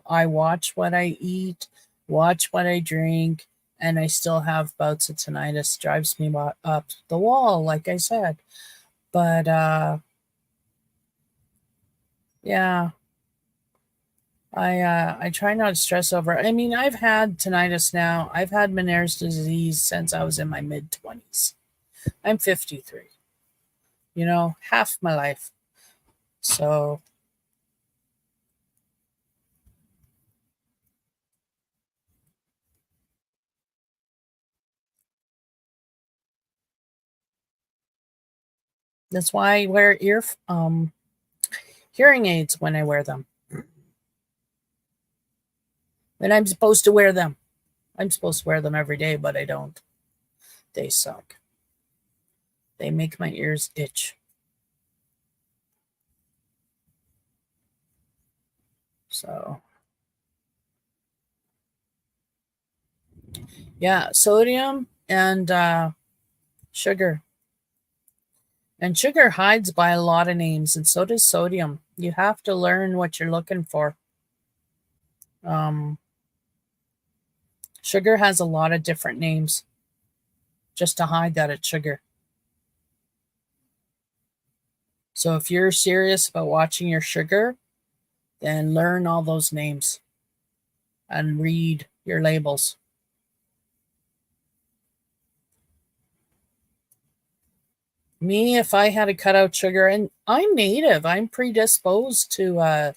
I watch what I eat, watch what I drink, and I still have bouts of tinnitus. Drives me up the wall, like I said. But, yeah, I try not to stress over. I mean, I've had tinnitus now. I've had Meniere's disease since I was in my mid-20s. I'm 53. Half my life. So that's why I wear hearing aids when I wear them. And I'm supposed to wear them. I'm supposed to wear them every day, but I don't. They suck. They make my ears itch. So, yeah, sodium and sugar. And sugar hides by a lot of names, and so does sodium. You have to learn what you're looking for. Sugar has a lot of different names just to hide that it's sugar. So if you're serious about watching your sugar, then learn all those names and read your labels. Me, if I had to cut out sugar, and I'm native, I'm predisposed to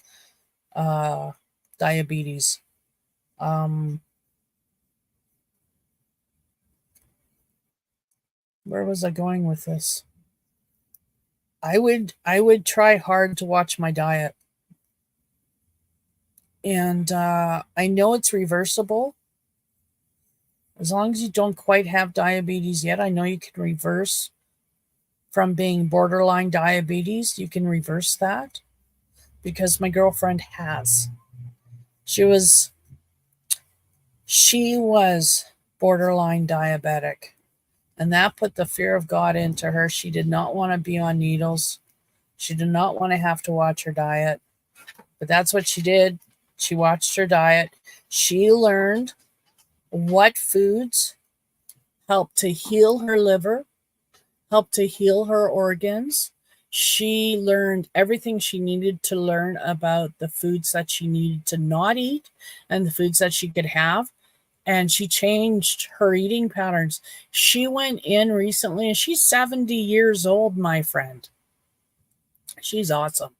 diabetes. Where was I going with this? I would try hard to watch my diet. And I know it's reversible. As long as you don't quite have diabetes yet, I know you can reverse from being borderline diabetes. You can reverse that because my girlfriend has. She was borderline diabetic, and that put the fear of God into her. She did not want to be on needles. She did not want to have to watch her diet, but that's what she did. She watched her diet. She learned what foods helped to heal her liver, helped to heal her organs. She learned everything she needed to learn about the foods that she needed to not eat and the foods that she could have. And she changed her eating patterns. She went in recently, and she's 70 years old, my friend. She's awesome.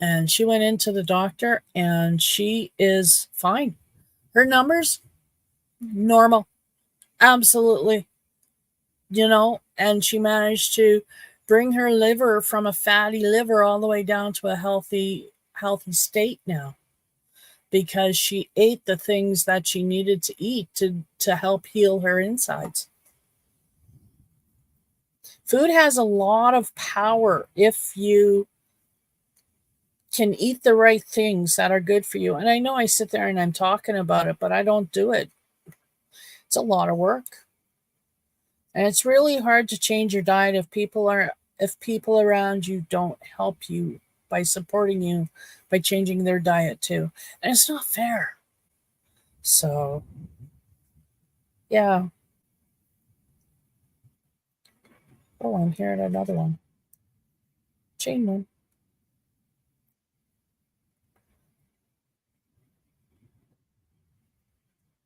And she went into the doctor, and she is fine. Her numbers, normal. Absolutely. And she managed to bring her liver from a fatty liver all the way down to a healthy state now, because she ate the things that she needed to eat to help heal her insides. Food has a lot of power if you can eat the right things that are good for you. And I know I sit there and I'm talking about it, but I don't do it. It's a lot of work. And it's really hard to change your diet if people around you don't help you by supporting you by changing their diet too. And it's not fair. So, yeah. Oh, I'm hearing another one. Chain one.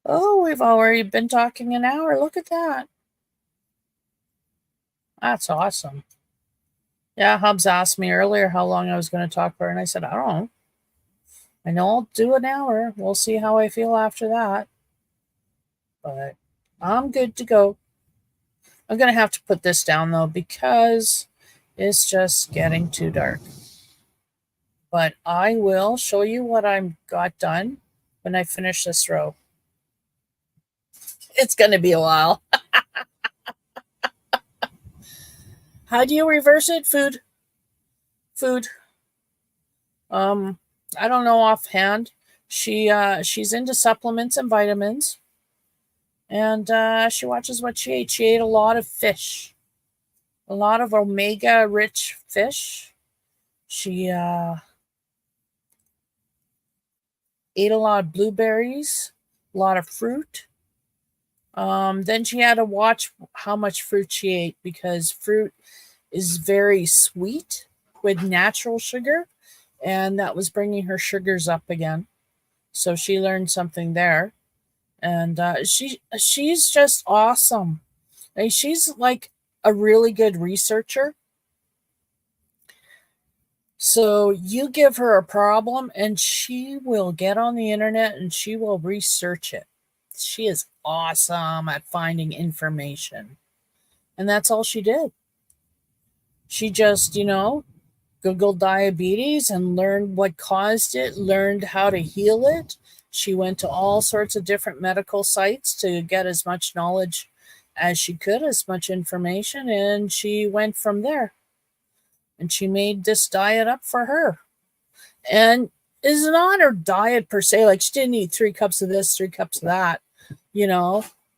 Oh, we've already been talking an hour. Look at that. That's awesome. Yeah, Hubs asked me earlier how long I was going to talk for, and I said, I don't know. I know I'll do an hour. We'll see how I feel after that. But I'm good to go. I'm going to have to put this down, though, because it's just getting too dark. But I will show you what I've got done when I finish this row. It's going to be a while. How do you reverse it? Food. I don't know offhand. She's into supplements and vitamins, and she watches what she ate. She ate a lot of fish, a lot of omega rich fish. She ate a lot of blueberries, a lot of fruit. Then she had to watch how much fruit she ate because fruit is very sweet with natural sugar, and that was bringing her sugars up again. So she learned something there, and she's just awesome. Like, she's like a really good researcher. So you give her a problem, and she will get on the internet and she will research it. She is awesome at finding information, and that's all she did. She just, Googled diabetes and learned what caused it, learned how to heal it. She went to all sorts of different medical sites to get as much knowledge as she could, as much information, and she went from there. And she made this diet up for her. And it's not her diet per se, like she didn't eat 3 cups of this, 3 cups of that,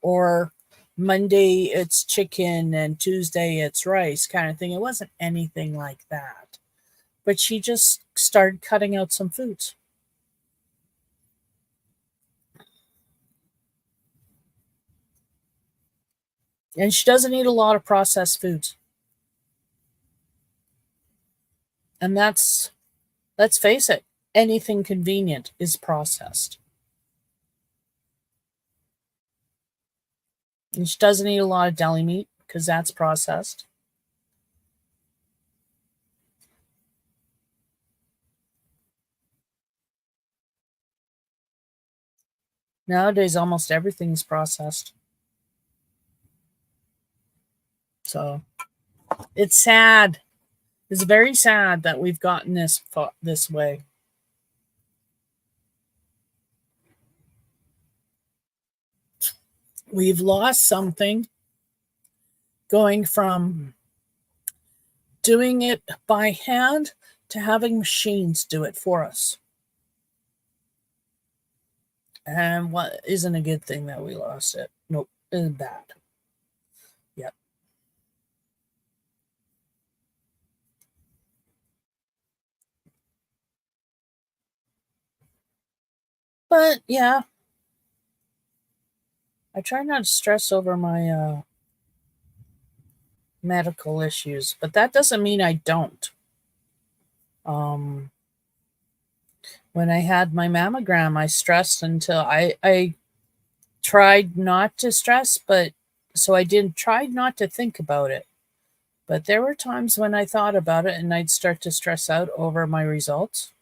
or Monday it's chicken and Tuesday it's rice kind of thing. It wasn't anything like that. But she just started cutting out some foods. And she doesn't eat a lot of processed foods. And let's face it, anything convenient is processed. And she doesn't eat a lot of deli meat because that's processed. Nowadays, almost everything is processed. So it's sad. It's very sad that we've gotten this way. We've lost something going from doing it by hand to having machines do it for us. And what isn't a good thing that we lost it. Nope, it's bad. Yep. But yeah, I try not to stress over my medical issues, but that doesn't mean I don't. When I had my mammogram, I stressed until I tried not to stress, but so I didn't try not to think about it. But there were times when I thought about it and I'd start to stress out over my results.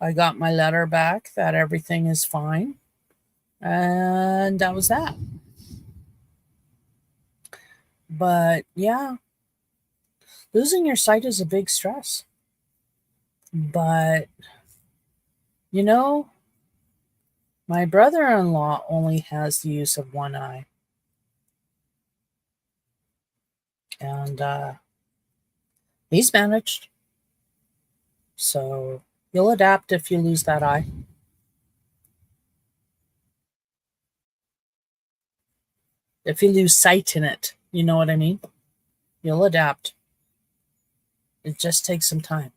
I got my letter back that everything is fine. And that was that. But yeah, losing your sight is a big stress. But, my brother-in-law only has the use of one eye. And he's managed. So you'll adapt if you lose that eye. If you lose sight in it, you know what I mean? You'll adapt. It just takes some time.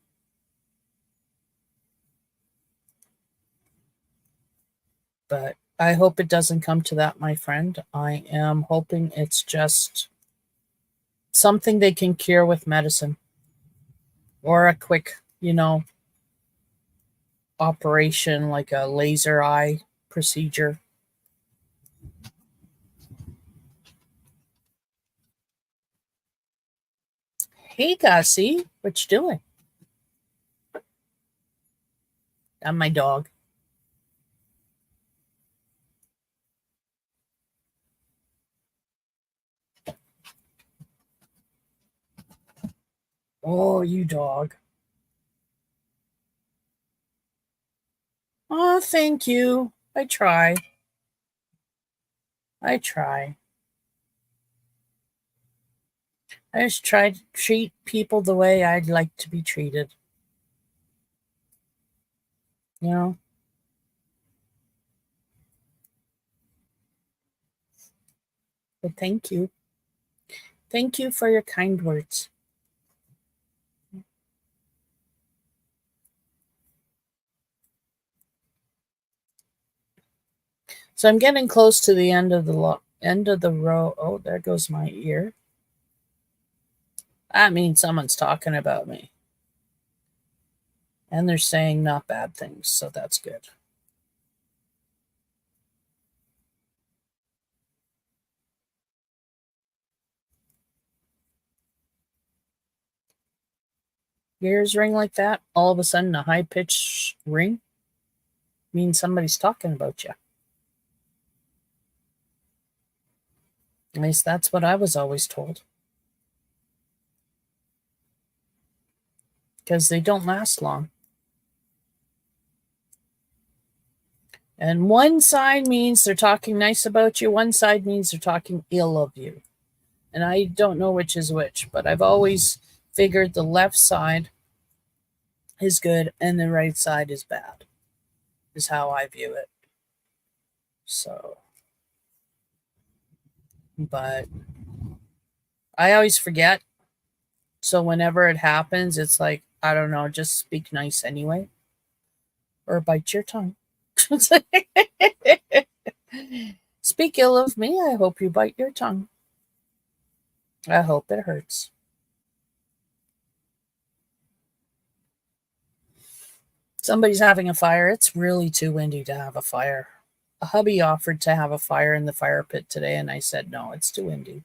But I hope it doesn't come to that, my friend. I am hoping it's just something they can cure with medicine or a quick, operation like a laser eye procedure. Hey, Gussie, what you doing? I'm my dog. Oh, you dog. Oh, thank you. I try. I try. I just try to treat people the way I'd like to be treated. You know? But thank you. Thank you for your kind words. So I'm getting close to the end of the row. Oh, there goes my ear. That means someone's talking about me. And they're saying not bad things, so that's good. Ears ring like that, all of a sudden a high-pitched ring means somebody's talking about you. At least that's what I was always told. Because they don't last long. And one side means they're talking nice about you, one side means they're talking ill of you. And I don't know which is which, but I've always figured the left side is good and the right side is bad, is how I view it. So, but I always forget. So whenever it happens, it's like, I don't know, just speak nice anyway. Or bite your tongue. Speak ill of me, I hope you bite your tongue. I hope it hurts. Somebody's having a fire. It's really too windy to have a fire. A hubby offered to have a fire in the fire pit today, and I said, no, it's too windy.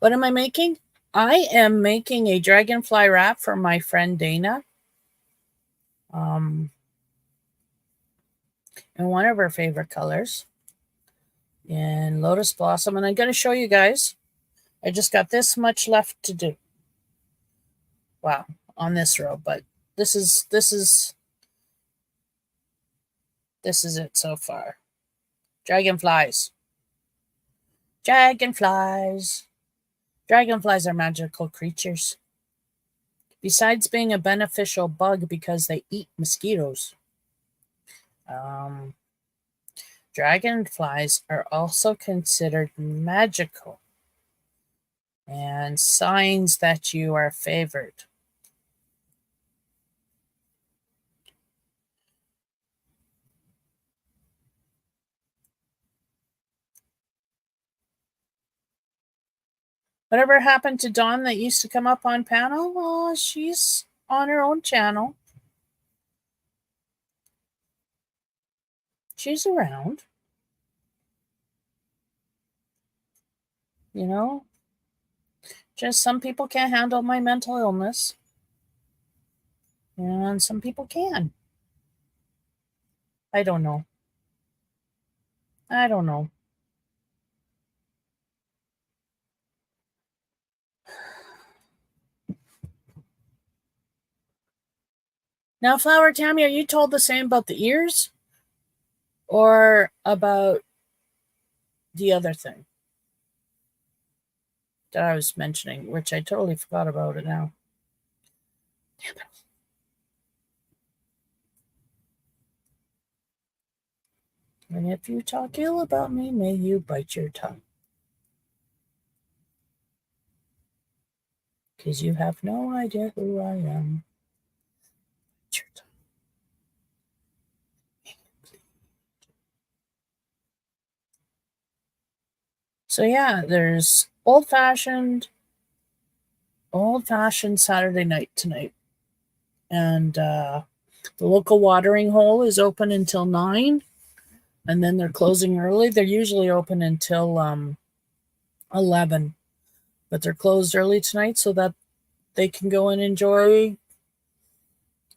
What am I making? I am making a dragonfly wrap for my friend Dana. In one of her favorite colors. In Lotus Blossom. And I'm going to show you guys. I just got this much left to do. Wow, on this row, but this is it so far. Dragonflies. Dragonflies. Dragonflies are magical creatures. Besides being a beneficial bug because they eat mosquitoes, dragonflies are also considered magical and signs that you are favored. Whatever happened to Dawn that used to come up on panel? Oh, she's on her own channel. She's around. You know? Just some people can't handle my mental illness. And some people can. I don't know. I don't know. Now, Flower Tammy, are you told the same about the ears? Or about the other thing that I was mentioning, which I totally forgot about it now. Damn it. And if you talk ill about me, may you bite your tongue. Because you have no idea who I am. Bite your tongue. So yeah, there's old-fashioned Saturday night tonight. And the local watering hole is open until 9. And then they're closing early. They're usually open until 11. But they're closed early tonight so that they can go and enjoy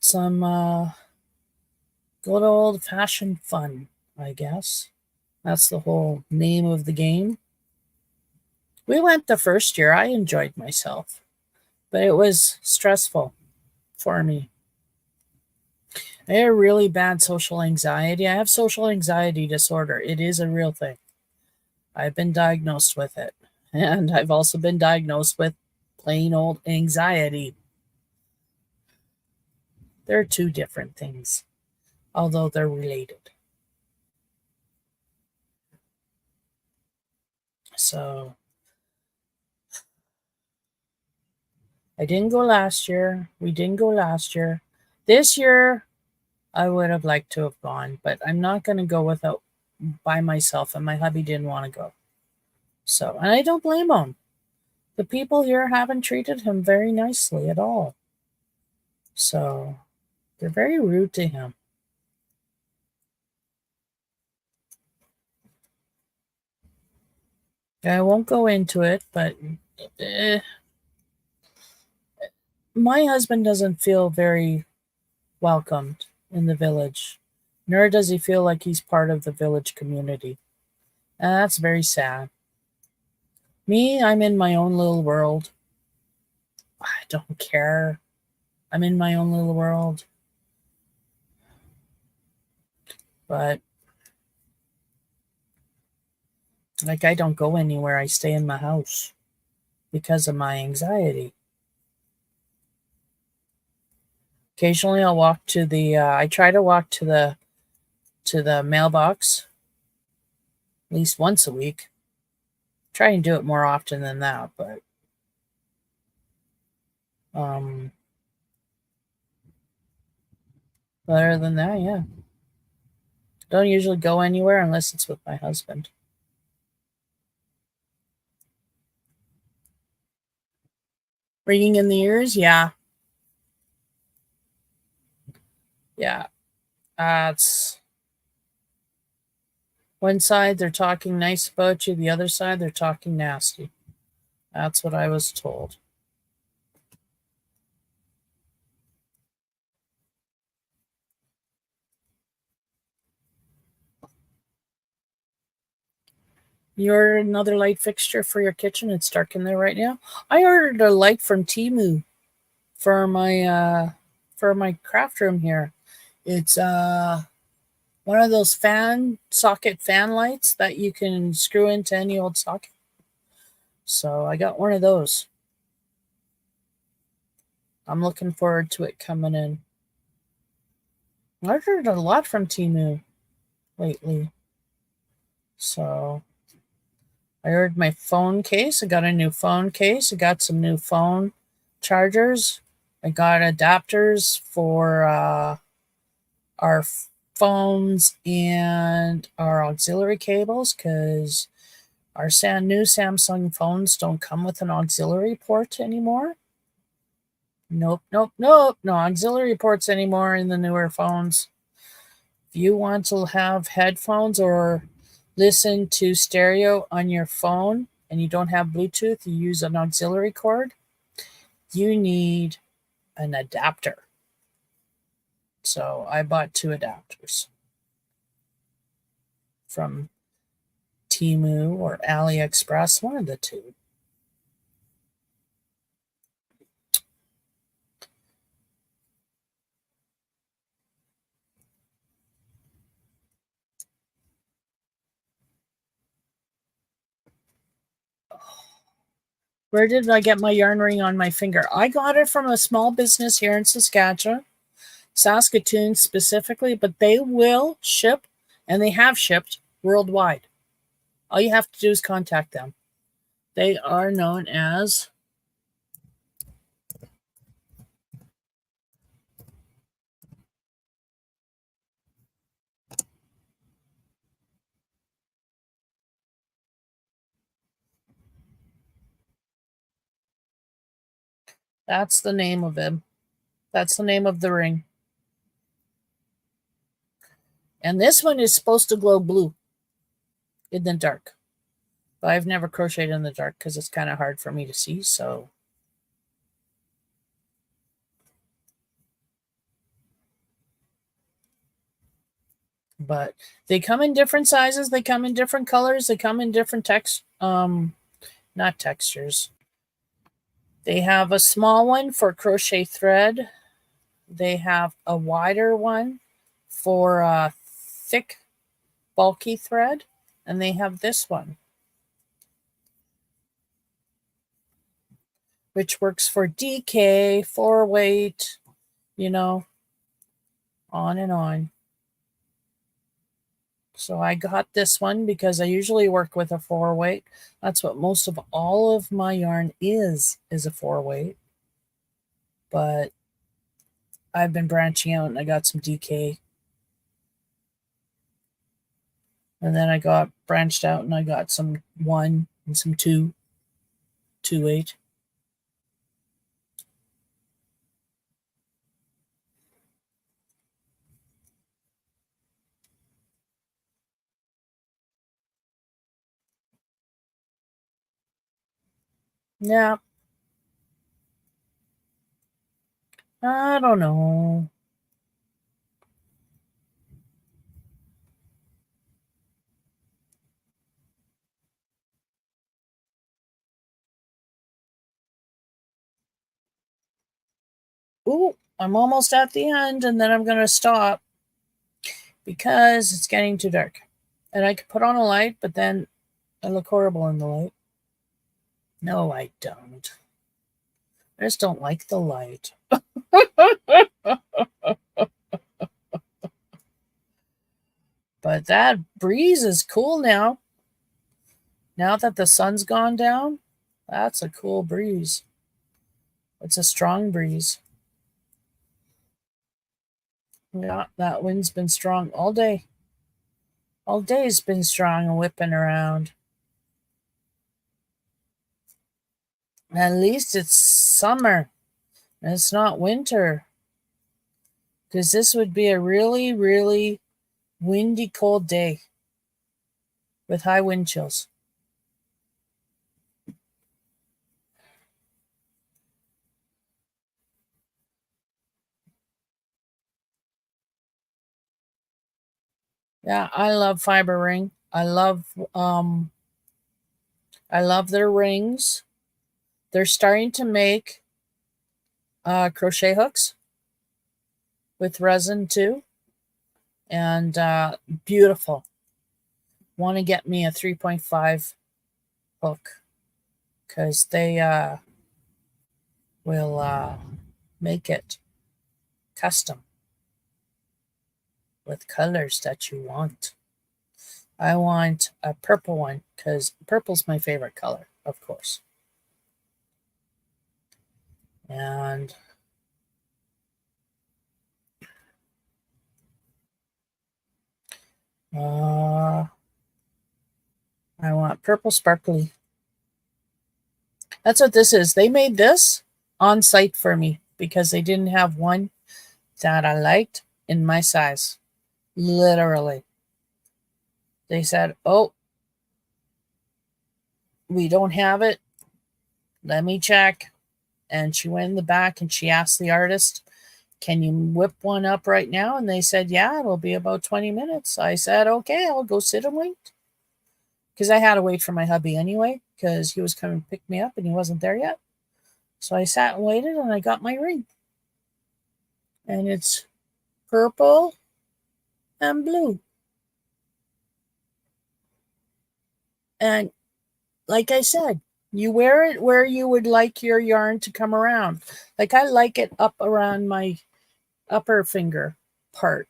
some good old-fashioned fun, I guess. That's the whole name of the game. We went the first year. I enjoyed myself. But it was stressful for me. I have really bad social anxiety. I have social anxiety disorder. It is a real thing. I've been diagnosed with it. And I've also been diagnosed with plain old anxiety. They're two different things, although they're related. So I didn't go last year. We didn't go last year. This year, I would have liked to have gone, but I'm not going to go without by myself, and my hubby didn't want to go. So, and I don't blame him. The people here haven't treated him very nicely at all. So, they're very rude to him. I won't go into it, but my husband doesn't feel very welcomed in the village, nor does he feel like he's part of the village community. And that's very sad. Me, I'm in my own little world. I don't care. I'm in my own little world. But, like, I don't go anywhere. I stay in my house because of my anxiety. Occasionally, I'll walk to the. I try to walk to the mailbox at least once a week. Try and do it more often than that, but other than that, yeah. Don't usually go anywhere unless it's with my husband. Ringing in the ears, yeah. Yeah. It's one side they're talking nice about you, the other side they're talking nasty. That's what I was told. You ordered another light fixture for your kitchen. It's dark in there right now. I ordered a light from Temu for my craft room here. It's one of those socket fan lights that you can screw into any old socket. So I got one of those. I'm looking forward to it coming in. I ordered a lot from Temu lately. So I ordered my phone case. I got a new phone case. I got some new phone chargers. I got adapters for our phones and our auxiliary cables because our new Samsung phones don't come with an auxiliary port anymore. Nope. No auxiliary ports anymore in the newer phones. If you want to have headphones or listen to stereo on your phone and you don't have Bluetooth, you use an auxiliary cord, you need an adapter. So I bought 2 adapters from Temu or AliExpress, one of the two. Where did I get my yarn ring on my finger? I got it from a small business here in Saskatchewan, Saskatoon specifically, but they will ship, and they have shipped worldwide. All you have to do is contact them. They are known as that's the name of him. That's the name of the ring. And this one is supposed to glow blue in the dark. But I've never crocheted in the dark because it's kind of hard for me to see, so. But they come in different sizes, they come in different colors, they come in different not textures. They have a small one for crochet thread. They have a wider one for thick, bulky thread, and they have this one, which works for DK, 4-weight, you know, on and on. So I got this one because I usually work with a 4-weight. That's what most of all of my yarn is a 4-weight. But I've been branching out and I got some DK. And then I got branched out and I got some 1 and some 2-weight. Yeah. I don't know. Ooh, I'm almost at the end and then I'm going to stop because it's getting too dark. And I could put on a light, but then I look horrible in the light. No, I don't. I just don't like the light. But that breeze is cool now. Now that the sun's gone down, that's a cool breeze. It's a strong breeze. Yeah, that wind's been strong all day. All day's been strong and whipping around. At least it's summer. And it's not winter. Because this would be a really, really windy, cold day with high wind chills. Yeah, I love Fiber Ring. I love their rings. They're starting to make crochet hooks with resin too. And beautiful. Want to get me a 3.5 hook because they will make it custom with colors that you want. I want a purple one because purple's my favorite color, of course. And I want purple sparkly. That's what this is. They made this on site for me because they didn't have one that I liked in my size. Literally. They said, oh, we don't have it. Let me check. And she went in the back and she asked the artist, can you whip one up right now? And they said, yeah, it'll be about 20 minutes. I said, okay, I'll go sit and wait. Because I had to wait for my hubby anyway, because he was coming to pick me up and he wasn't there yet. So I sat and waited and I got my ring. And it's purple and blue. And like I said, you wear it where you would like your yarn to come around. Like I like it up around my upper finger part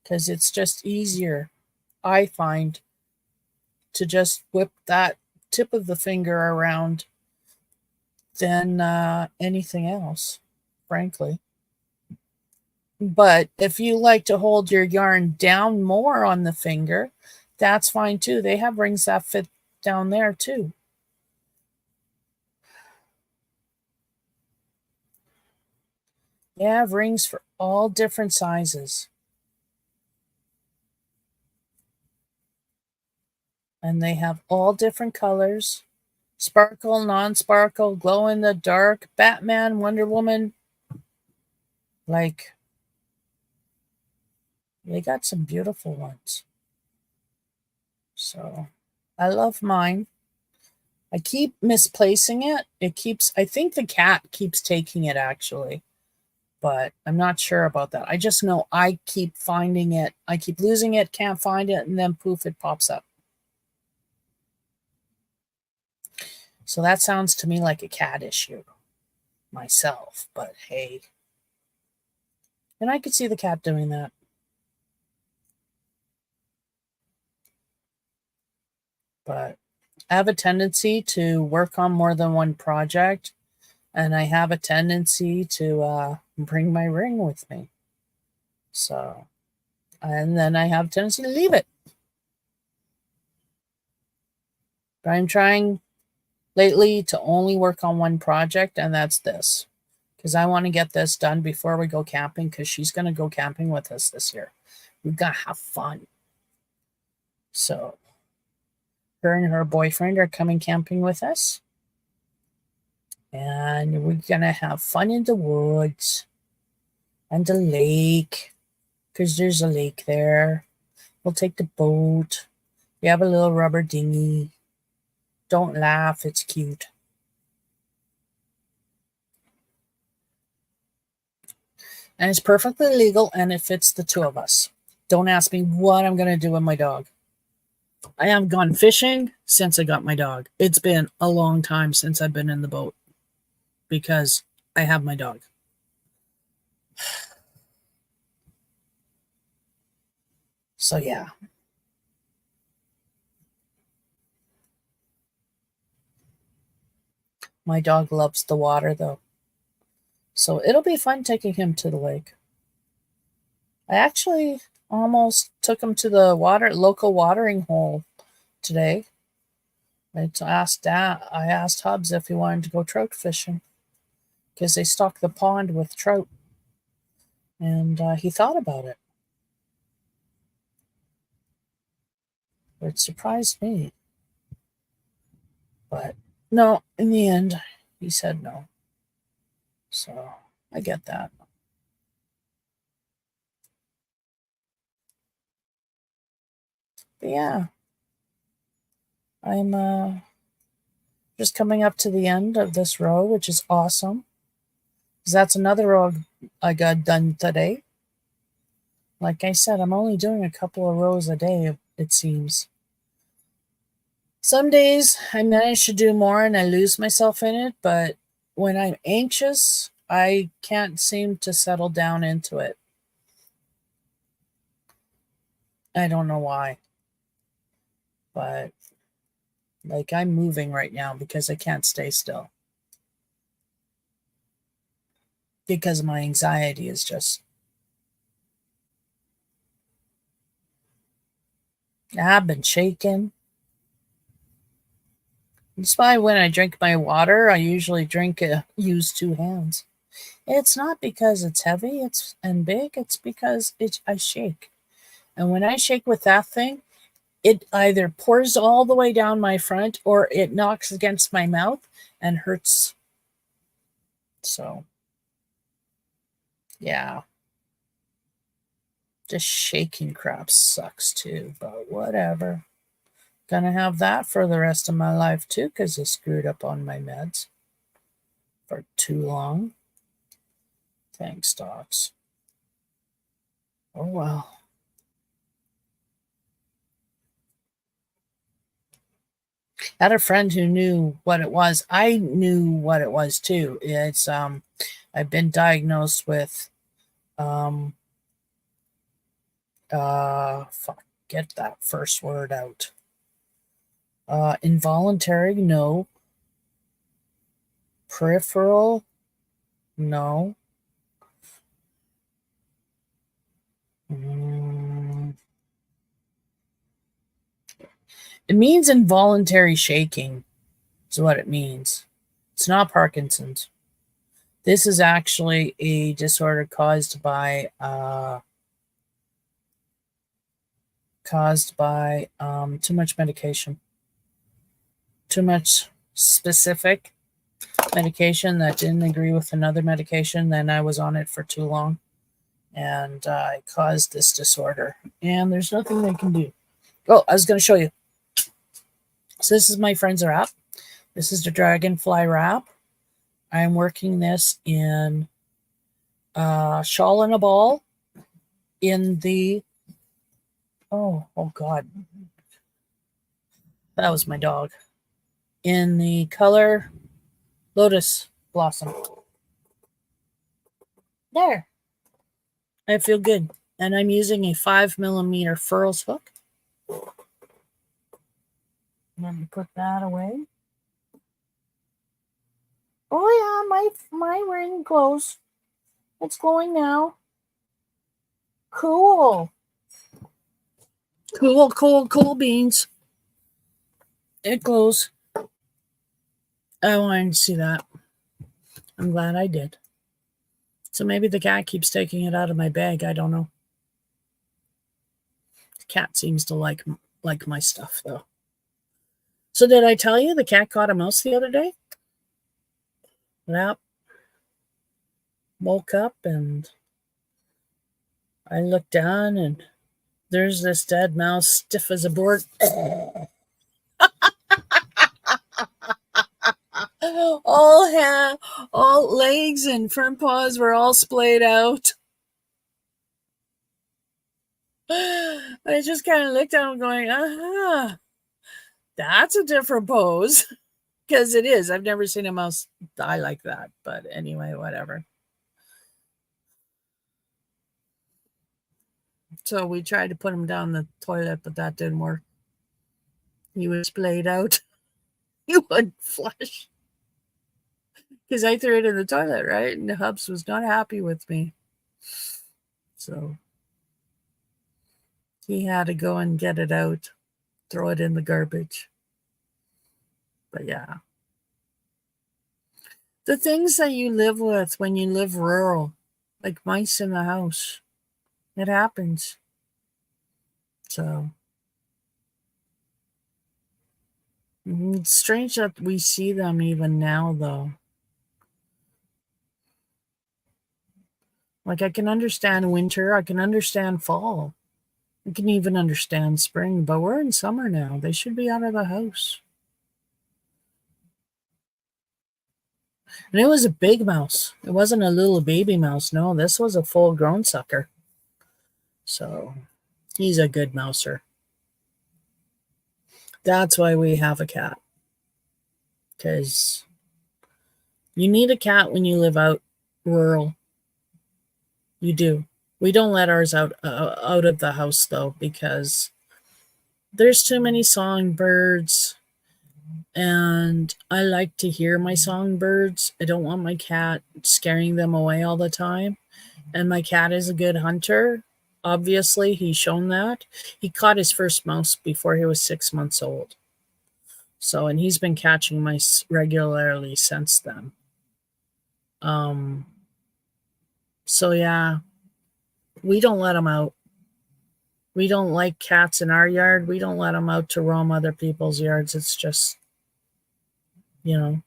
because it's just easier, I find, to just whip that tip of the finger around than anything else, frankly. But if you like to hold your yarn down more on the finger, that's fine too. They have rings that fit down there too. They have rings for all different sizes. And they have all different colors. Sparkle, non-sparkle, glow in the dark, Batman, Wonder Woman. Like, they got some beautiful ones. So, I love mine. I keep misplacing it. I think the cat keeps taking it, actually. but I'm not sure about that. I just know I keep finding it. I keep losing it, can't find it, and then poof, it pops up. So that sounds to me like a cat issue myself, but hey. And I could see the cat doing that. But I have a tendency to work on more than one project, and I have a tendency to bring my ring with me. So, and then I have a tendency to leave it. But I'm trying lately to only work on one project, and that's this. Because I want to get this done before we go camping, because she's going to go camping with us this year. We've got to have fun. So, her and her boyfriend are coming camping with us. And we're going to have fun in the woods and the lake, because there's a lake there. We'll take the boat. We have a little rubber dinghy. Don't laugh, it's cute. And it's perfectly legal, and it fits the two of us. Don't ask me what I'm going to do with my dog. I haven't gone fishing since I got my dog. It's been a long time since I've been in the boat because I have my dog. So, yeah. My dog loves the water, though. So, it'll be fun taking him to the lake. I actually almost took him to the local watering hole today. I asked Hubs if he wanted to go trout fishing because they stock the pond with trout. And he thought about it. It surprised me. But no, in the end, he said no. So I get that. But yeah, I'm just coming up to the end of this row, which is awesome. Because that's another row I got done today. Like I said, I'm only doing a couple of rows a day, it seems. Some days I manage to do more and I lose myself in it, but when I'm anxious, I can't seem to settle down into it. I don't know why. But like I'm moving right now because I can't stay still. Because my anxiety is just... I've been shaking. That's why when I drink my water, I usually use two hands. It's not because it's heavy and big. It's because I shake. And when I shake with that thing, it either pours all the way down my front or it knocks against my mouth and hurts. So, yeah. Just shaking crap sucks too, but whatever. Gonna have that for the rest of my life too, because I screwed up on my meds for too long. Thanks, docs. Oh well. I had a friend who knew what it was. I knew what it was too. It's I've been diagnosed with get that first word out. Involuntary, no. Peripheral, no. It means involuntary shaking is what it means. It's not Parkinson's. This is actually a disorder caused by too much medication. Too much specific medication that didn't agree with another medication. Then I was on it for too long. And it caused this disorder. And there's nothing they can do. Oh, I was going to show you. So this is my friend's wrap. This is the Dragonfly wrap. I'm working this in Shawl and a Ball in the, oh God, that was my dog, in the color Lotus Blossom. There. I feel good. And I'm using a 5mm furls hook. Let me put that away. Oh yeah, my ring glows. It's glowing now. Cool. Cool beans. It glows. I wanted to see that. I'm glad I did. So maybe the cat keeps taking it out of my bag. I don't know. The cat seems to like my stuff though. So did I tell you the cat caught a mouse the other day? Yep. Woke up and I looked down and there's this dead mouse, stiff as a board. All legs and front paws were all splayed out. I just kind of looked at him going, that's a different pose. Because it is. I've never seen a mouse die like that. But anyway, whatever. So we tried to put him down the toilet, but that didn't work. He was splayed out. He wouldn't flush. Because I threw it in the toilet, right? And the Hubs was not happy with me. So he had to go and get it out, throw it in the garbage. But yeah. The things that you live with when you live rural, like mice in the house, it happens. So it's strange that we see them even now, though. Like, I can understand winter, I can understand fall, I can even understand spring, but we're in summer now. They should be out of the house. And it was a big mouse. It wasn't a little baby mouse. No, this was a full-grown sucker. So he's a good mouser. That's why we have a cat. Because you need a cat when you live out rural. You do. We don't let ours out of the house, though, because there's too many songbirds. And I like to hear my songbirds. I don't want my cat scaring them away all the time. And my cat is a good hunter. Obviously, he's shown that. He caught his first mouse before he was 6 months old. So, and he's been catching mice regularly since then. So yeah, we don't let them out. We don't like cats in our yard. We don't let them out to roam other people's yards. It's just, yeah.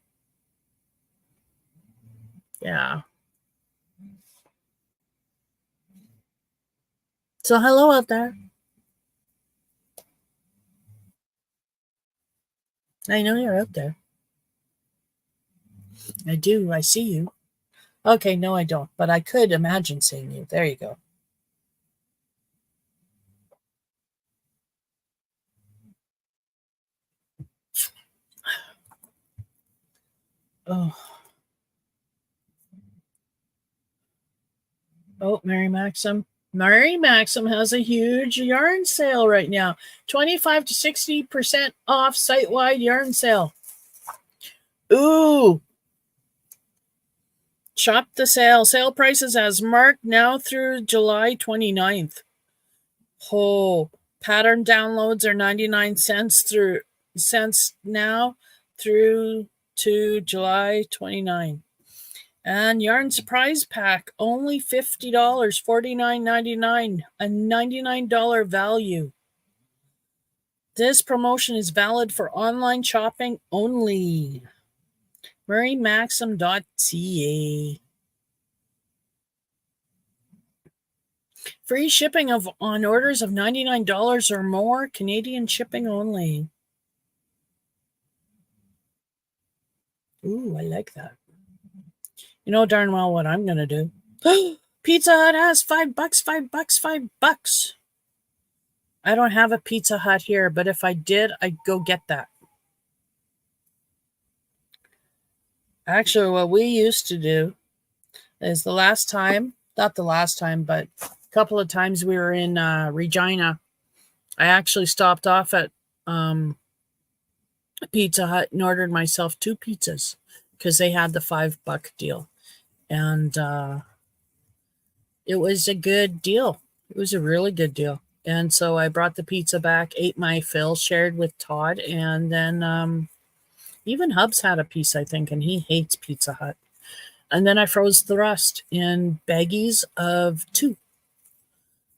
So hello out there. I know you're out there. I do. I see you. Okay, no, I don't. But I could imagine seeing you. There you go. Oh, Mary Maxim. Mary Maxim has a huge yarn sale right now. 25 to 60% off site-wide yarn sale. Ooh. Shop the sale. Sale prices as marked now through July 29th. Oh, pattern downloads are 99 cents now through to July 29. And yarn surprise pack, only $50, $49.99, a $99 value. This promotion is valid for online shopping only. MaryMaxim.ca. Free shipping on orders of $99 or more, Canadian shipping only. Ooh, I like that. You know darn well what I'm going to do. Pizza Hut has $5, $5, $5. I don't have a Pizza Hut here, but if I did, I'd go get that. Actually, what we used to do is not the last time, but a couple of times we were in Regina, I actually stopped off at Pizza Hut and ordered myself 2 pizzas because they had the $5 deal. And it was a good deal. It was a really good deal. And so I brought the pizza back, ate my fill, shared with Todd, and then even Hubs had a piece, I think, and he hates Pizza Hut. And then I froze the rest in baggies of 2.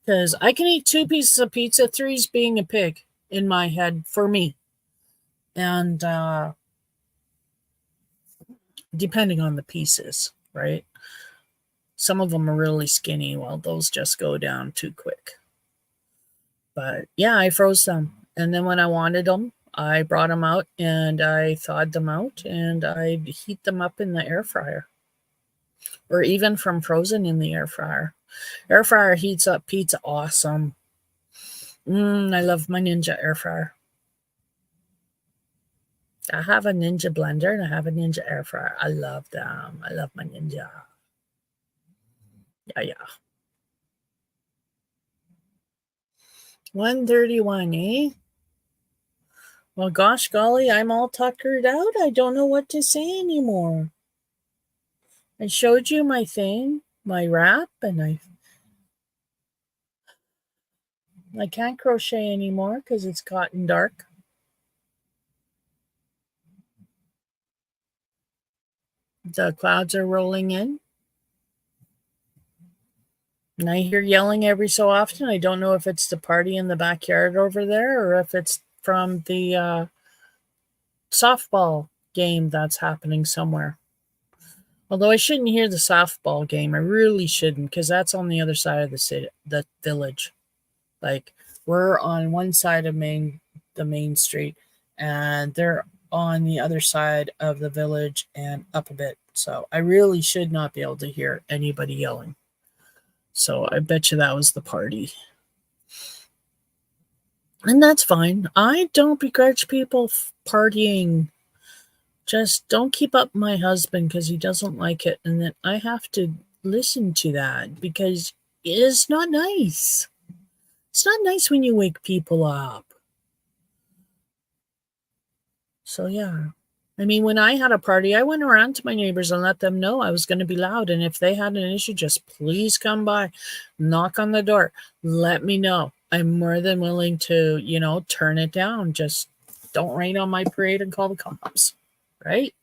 Because I can eat 2 pieces of pizza, 3's being a pig in my head for me. And depending on the pieces, right? Some of them are really skinny, while those just go down too quick. But yeah, I froze them. And then when I wanted them, I brought them out and I thawed them out and I'd heat them up in the air fryer. Or even from frozen in the air fryer. Air fryer heats up pizza awesome. I love my Ninja air fryer. I have a Ninja blender and I have a Ninja air fryer. I love them. I love my Ninja. Yeah. 131, eh? Well, gosh golly, I'm all tuckered out. I don't know what to say anymore. I showed you my thing, my wrap, and I can't crochet anymore because it's gotten dark. The clouds are rolling in. And I hear yelling every so often. I don't know if it's the party in the backyard over there or if it's from the softball game that's happening somewhere. Although I shouldn't hear the softball game. I really shouldn't, because that's on the other side of the village. Like, we're on one side of the main street, and they're on the other side of the village and up a bit. So I really should not be able to hear anybody yelling. So I bet you that was the party. And that's fine. I don't begrudge people partying. Just don't keep up my husband because he doesn't like it. And then I have to listen to that because it is not nice. It's not nice when you wake people up. So, yeah. I mean, when I had a party, I went around to my neighbors and let them know I was going to be loud. And if they had an issue, just please come by, knock on the door, let me know. I'm more than willing to, turn it down. Just don't rain on my parade and call the cops, right?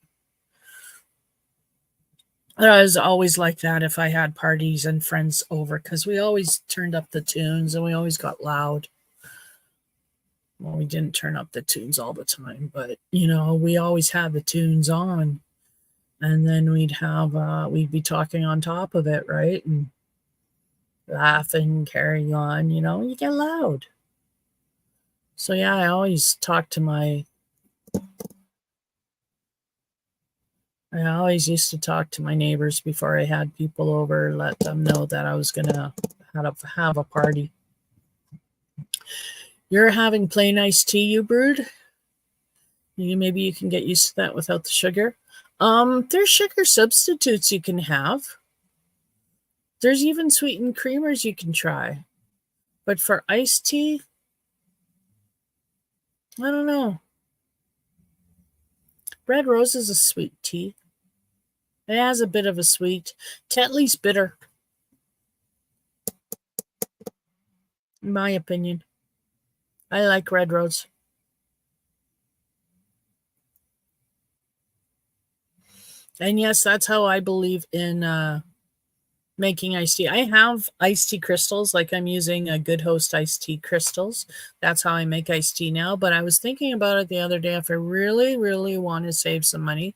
I was always like that if I had parties and friends over because we always turned up the tunes and we always got loud. Well, we didn't turn up the tunes all the time, but we always had the tunes on, and then we'd be talking on top of it, right? And laughing, carrying on, you get loud. So yeah, I always used to talk to my neighbors before I had people over, let them know that I was gonna have a party. You're having plain iced tea you brewed? Maybe you can get used to that without the sugar. There's sugar substitutes you can have. There's even sweetened creamers you can try. But for iced tea, I don't know. Red Rose is a sweet tea. It has a bit of a sweet. Tetley's bitter, in my opinion. I like Red Rose. And yes, that's how I believe in making iced tea. I have iced tea crystals, like I'm using a Good Host iced tea crystals. That's how I make iced tea now. But I was thinking about it the other day. If I really, really want to save some money,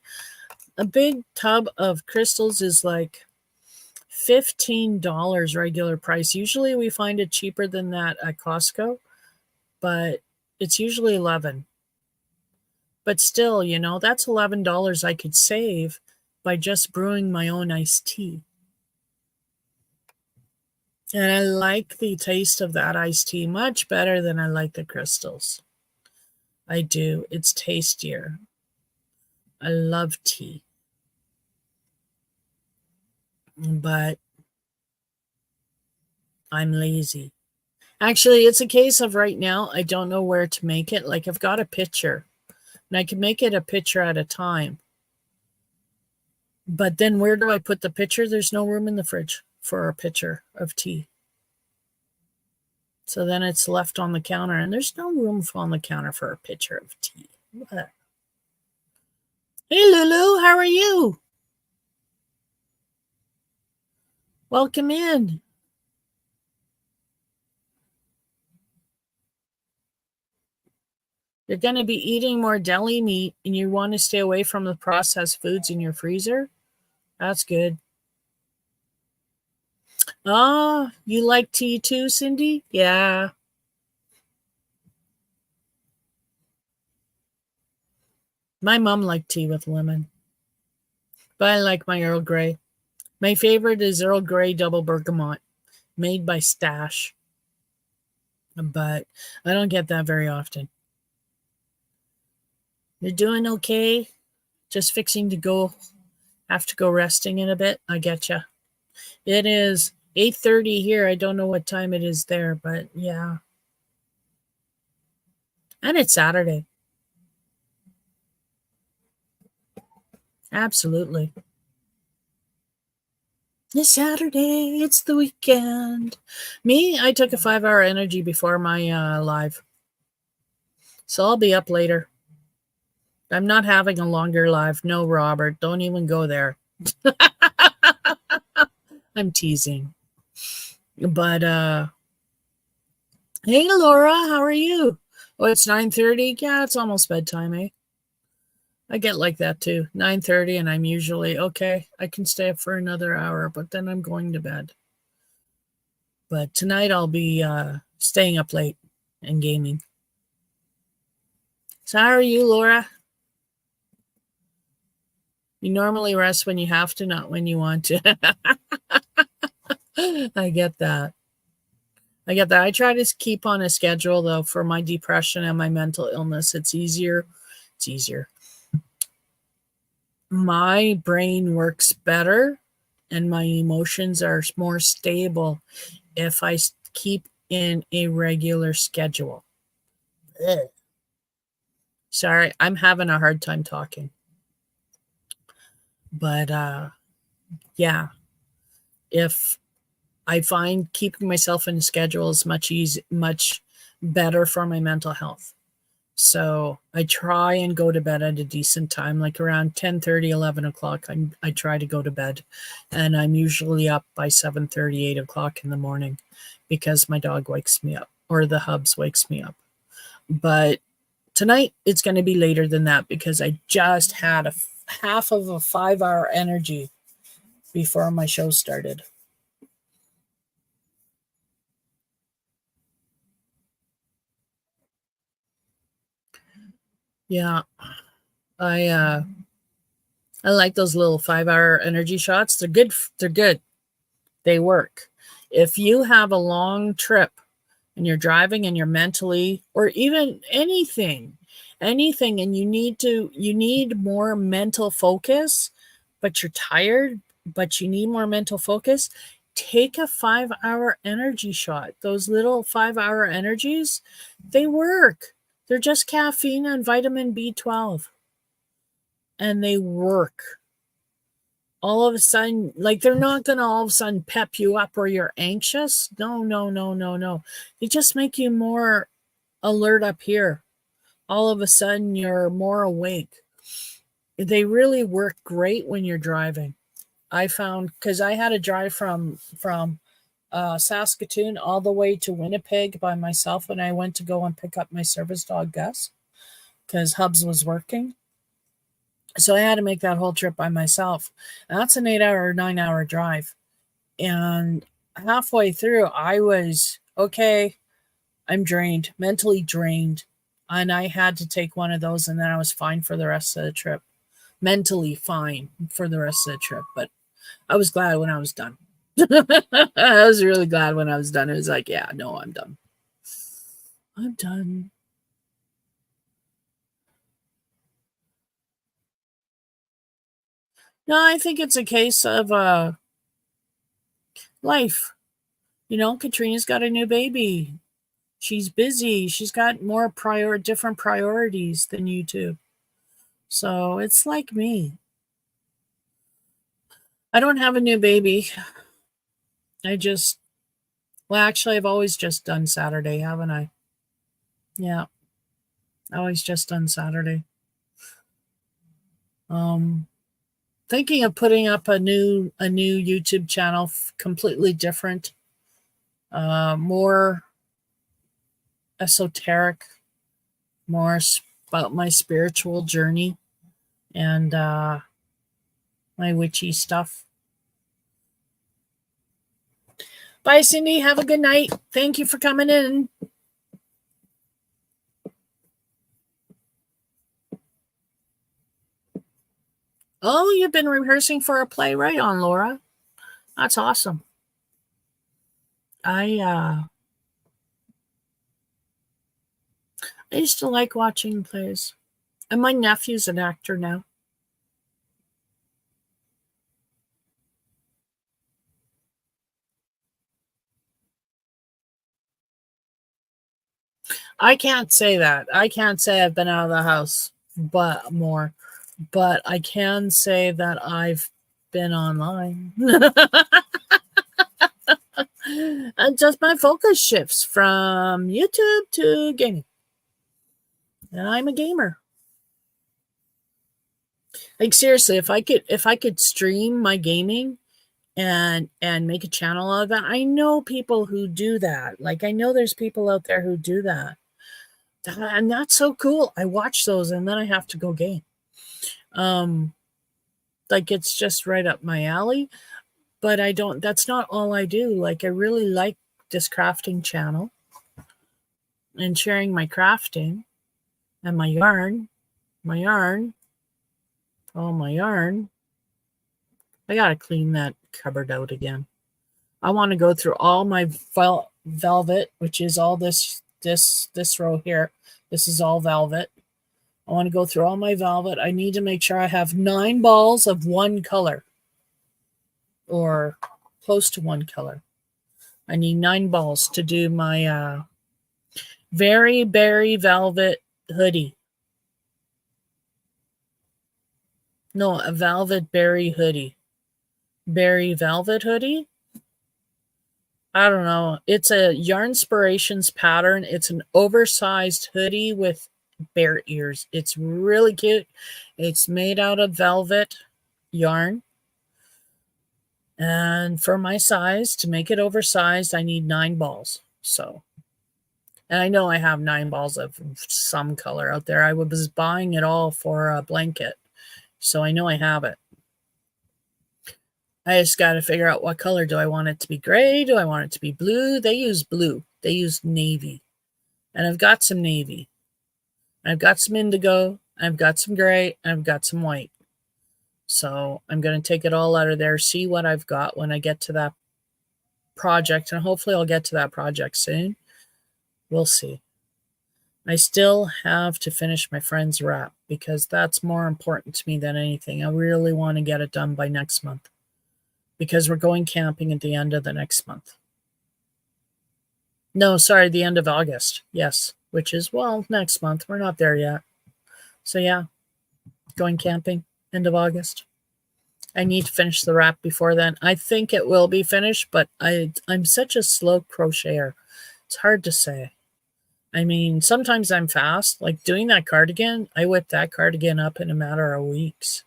a big tub of crystals is like $15 regular price. Usually we find it cheaper than that at Costco, but it's usually $11. But still, that's $11 I could save by just brewing my own iced tea. And I like the taste of that iced tea much better than I like the crystals. I do. It's tastier. I love tea. But I'm lazy. Actually, it's a case of right now, I don't know where to make it. Like, I've got a pitcher, and I can make it a pitcher at a time. But then where do I put the pitcher? There's no room in the fridge for a pitcher of tea. So then it's left on the counter, and there's no room on the counter for a pitcher of tea. What? Hey, Lulu, how are you? Welcome in. You're going to be eating more deli meat, and you want to stay away from the processed foods in your freezer? That's good. Oh, you like tea too, Cindy? Yeah. My mom liked tea with lemon, but I like my Earl Grey. My favorite is Earl Grey Double Bergamot, made by Stash, but I don't get that very often. You're doing okay? Just fixing to go. Have to go resting in a bit. I get you. It is 8:30 here. I don't know what time it is there, but yeah. And it's Saturday. Absolutely. It's Saturday. It's the weekend. Me, I took a 5-hour energy before my live. So I'll be up later. I'm not having a longer live. No, Robert, don't even go there. I'm teasing. But hey Laura, how are you? Oh, it's 9:30. Yeah, it's almost bedtime, eh? I get like that too. 9:30, and I'm usually okay. I can stay up for another hour, but then I'm going to bed. But tonight I'll be staying up late and gaming. So how are you, Laura? You normally rest when you have to, not when you want to. I get that. I try to keep on a schedule, though, for my depression and my mental illness. It's easier. My brain works better and my emotions are more stable if I keep in a regular schedule. Ugh. Sorry, I'm having a hard time talking. But yeah, if I find keeping myself in a schedule is much better for my mental health. So I try and go to bed at a decent time, like around 10:30, 11 o'clock. I try to go to bed, and I'm usually up by 7:30, 8 o'clock in the morning because my dog wakes me up or the hubs wakes me up. But tonight it's going to be later than that because I just had half of a 5-hour energy before my show started. Yeah, I like those little 5-hour energy shots. They're good. They work. If you have a long trip and you're driving and you're mentally, or even anything, and you need more mental focus, but you're tired, but you need more mental focus, take a 5-hour energy shot. Those little 5-hour energies, they work. They're just caffeine and vitamin B12. And they work. All of a sudden, like they're not going to all of a sudden pep you up or you're anxious. No. They just make you more alert up here. All of a sudden, you're more awake. They really work great when you're driving. I found, because I had to drive from Saskatoon all the way to Winnipeg by myself when I went to go and pick up my service dog, Gus, because Hubs was working. So I had to make that whole trip by myself. And that's an 8-hour or 9-hour drive. And halfway through, I was, okay, I'm drained, mentally drained. And I had to take one of those, and then I was fine for the rest of the trip. Mentally fine for the rest of the trip. But I was glad when I was done. I was really glad when I was done. It was like, yeah, no, I'm done. I'm done. No, I think it's a case of life. You know, Katrina's got a new baby. She's busy. She's got more different priorities than you do. So it's like me. I don't have a new baby. Actually, I've always just done Saturday, haven't I? Yeah, always just done Saturday. Thinking of putting up a new YouTube channel, completely different, more esoteric, more about my spiritual journey and my witchy stuff. Bye, Cindy. Have a good night. Thank you for coming in. Oh, you've been rehearsing for a play, right on, Laura. That's awesome. I used to like watching plays. And my nephew's an actor now. I can't say that. I can't say I've been out of the house but I can say that I've been online. And just my focus shifts from YouTube to gaming. And I'm a gamer. Like seriously, if I could stream my gaming and make a channel of that, I know people who do that. Like I know there's people out there who do that. And that's so cool. I watch those and then I have to go game. Like it's just right up my alley, but that's not all I do. Like I really like this crafting channel and sharing my crafting and my yarn. Oh, my yarn. I got to clean that cupboard out again. I want to go through all my velvet, which is all this row here. This is all velvet. I want to go through all my velvet. I need to make sure I have 9 balls of one color or close to one color. I need 9 balls to do my Very Berry Velvet hoodie. No, a Velvet Berry hoodie. Berry Velvet hoodie? I don't know. It's a Yarnspirations pattern. It's an oversized hoodie with bear ears. It's really cute. It's made out of velvet yarn. And for my size, to make it oversized, I need 9 balls. So, and I know I have 9 balls of some color out there. I was buying it all for a blanket. So I know I have it. I just got to figure out what color. Do I want it to be gray? Do I want it to be blue? They use blue. They use navy. And I've got some navy. I've got some indigo. I've got some gray. And I've got some white. So I'm going to take it all out of there, see what I've got when I get to that project. And hopefully I'll get to that project soon. We'll see. I still have to finish my friend's wrap because that's more important to me than anything. I really want to get it done by next month because we're going camping at the end of the next month. No, sorry, the end of August. Yes, which is, well, next month. We're not there yet. So yeah, going camping, end of August. I need to finish the wrap before then. I think it will be finished, but I'm such a slow crocheter. It's hard to say. I mean, sometimes I'm fast. Like doing that cardigan, I whipped that cardigan up in a matter of weeks,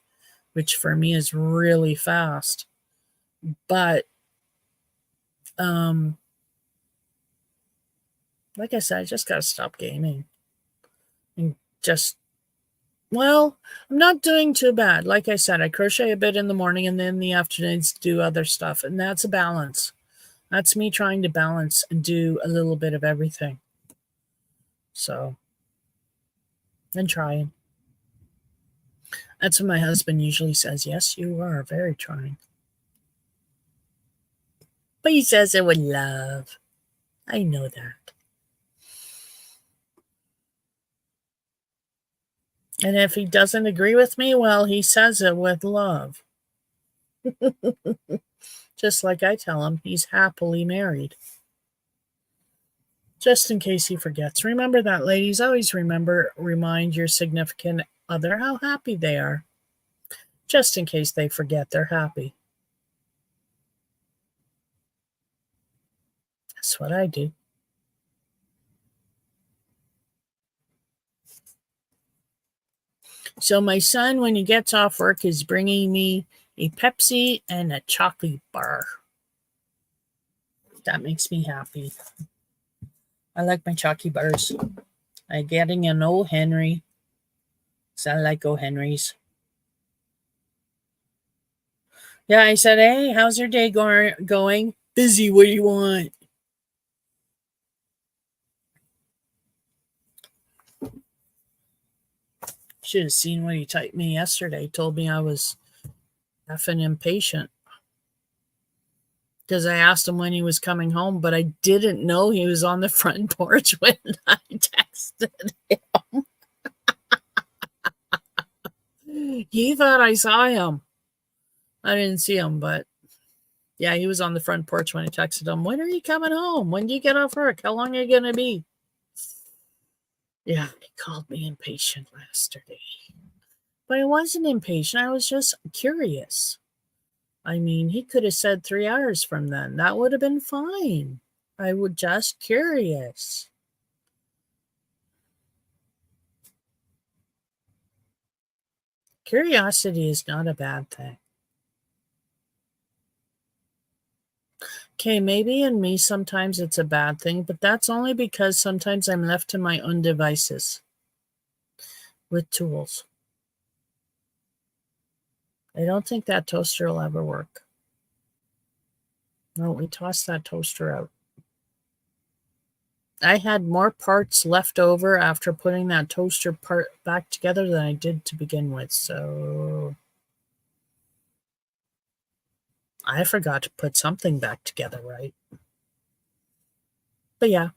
which for me is really fast. But, like I said, I just got to stop gaming. And well, I'm not doing too bad. Like I said, I crochet a bit in the morning and then in the afternoons do other stuff. And that's a balance. That's me trying to balance and do a little bit of everything. So, and trying. That's what my husband usually says. Yes, you are very trying. But he says it with love. I know that. And if he doesn't agree with me, well, he says it with love. Just like I tell him, he's happily married. Just in case he forgets. Remember that, ladies. Always remind your significant other how happy they are. Just in case they forget they're happy. That's what I do. So my son, when he gets off work, is bringing me a Pepsi and a chocolate bar. That makes me happy. I like my chocolate bars. I'm getting an O. Henry. So I like O. Henry's. Yeah, I said, hey, how's your day going? Busy, what do you want? Should have seen what he typed me yesterday. He told me I was effing impatient. Because I asked him when he was coming home, but I didn't know he was on the front porch when I texted him. He thought I saw him. I didn't see him, but yeah, he was on the front porch when I texted him. When are you coming home? When do you get off work? How long are you going to be? Yeah, he called me impatient yesterday. But I wasn't impatient. I was just curious. I mean, he could have said 3 hours from then. That would have been fine. I was just curious. Curiosity is not a bad thing. Okay, maybe in me sometimes it's a bad thing, but that's only because sometimes I'm left to my own devices with tools. I don't think that toaster will ever work. No, we tossed that toaster out. I had more parts left over after putting that toaster part back together than I did to begin with, so I forgot to put something back together, right? But yeah,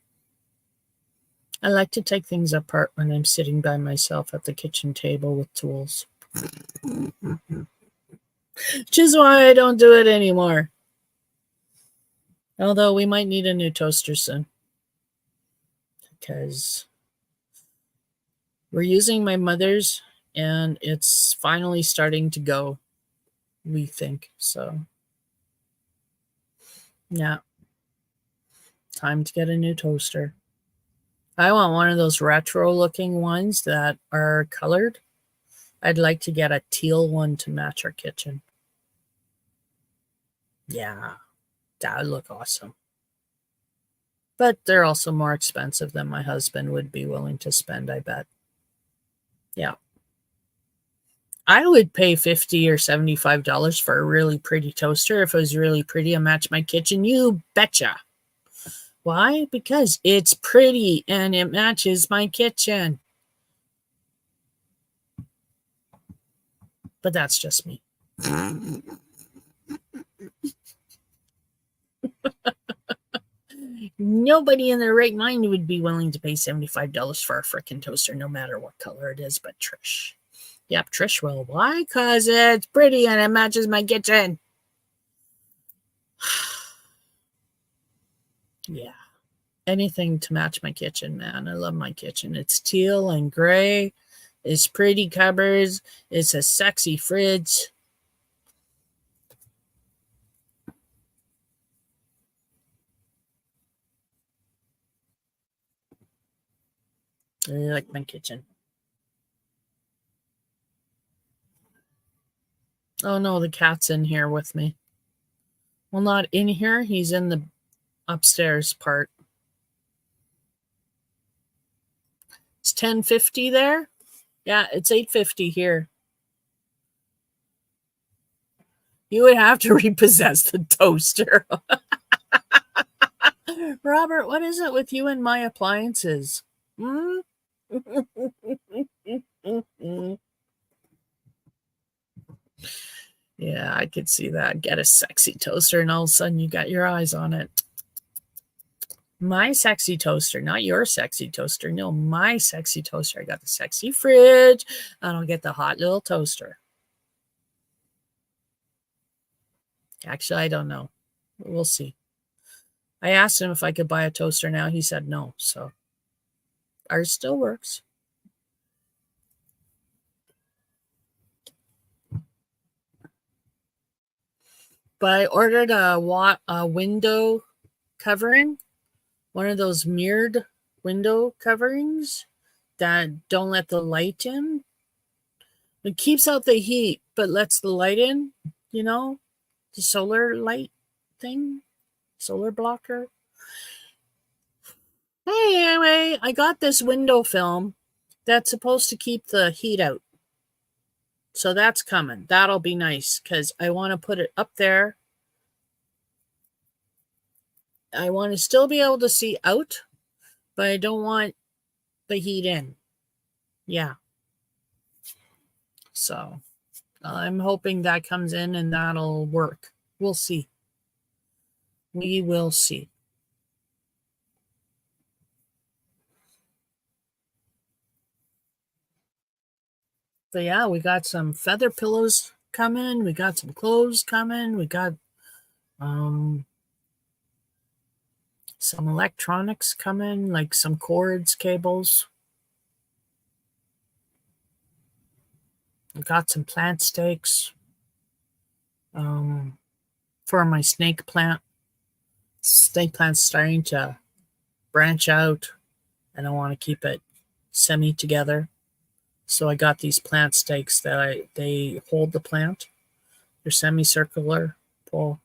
I like to take things apart when I'm sitting by myself at the kitchen table with tools. Which is why I don't do it anymore. Although we might need a new toaster soon. Because we're using my mother's and it's finally starting to go, we think. So, yeah. Time to get a new toaster. I want one of those retro looking ones that are colored. I'd like to get a teal one to match our kitchen. Yeah, that would look awesome. But they're also more expensive than my husband would be willing to spend, I bet. Yeah. I would pay $50 or $75 for a really pretty toaster if it was really pretty and matched my kitchen. You betcha. Why? Because it's pretty and it matches my kitchen. But that's just me. Nobody in their right mind would be willing to pay $75 for a frickin' toaster, no matter what color it is, but Trish. Yep, Trish will. Why? Because it's pretty and it matches my kitchen. Yeah. Anything to match my kitchen, man. I love my kitchen. It's teal and gray. It's pretty cupboards. It's a sexy fridge. I really like my kitchen. Oh no, the cat's in here with me. Well, not in here. He's in the upstairs part. It's 10:50 there. Yeah, it's 8:50 here. You would have to repossess the toaster. Robert, what is it with you and my appliances? Hmm? Yeah, I could see that. Get a sexy toaster and all of a sudden you got your eyes on it. My sexy toaster, not your sexy toaster. No, my sexy toaster. I got the sexy fridge. I don't get the hot little toaster. Actually, I don't know. We'll see. I asked him if I could buy a toaster now. He said no. So ours still works. But I ordered a window covering, one of those mirrored window coverings that don't let the light in. It keeps out the heat, but lets the light in, you know, the solar light thing, solar blocker. Anyway, I got this window film that's supposed to keep the heat out. So that's coming. That'll be nice because I want to put it up there. I want to still be able to see out, but I don't want the heat in. Yeah. So I'm hoping that comes in and that'll work. We'll see. We will see. But yeah, we got some feather pillows coming. We got some clothes coming. We got some electronics coming, like some cords, cables. I got some plant stakes for my snake plant. Snake plant's starting to branch out, and I want to keep it semi together. So I got these plant stakes that they hold the plant. They're semicircular. Pull,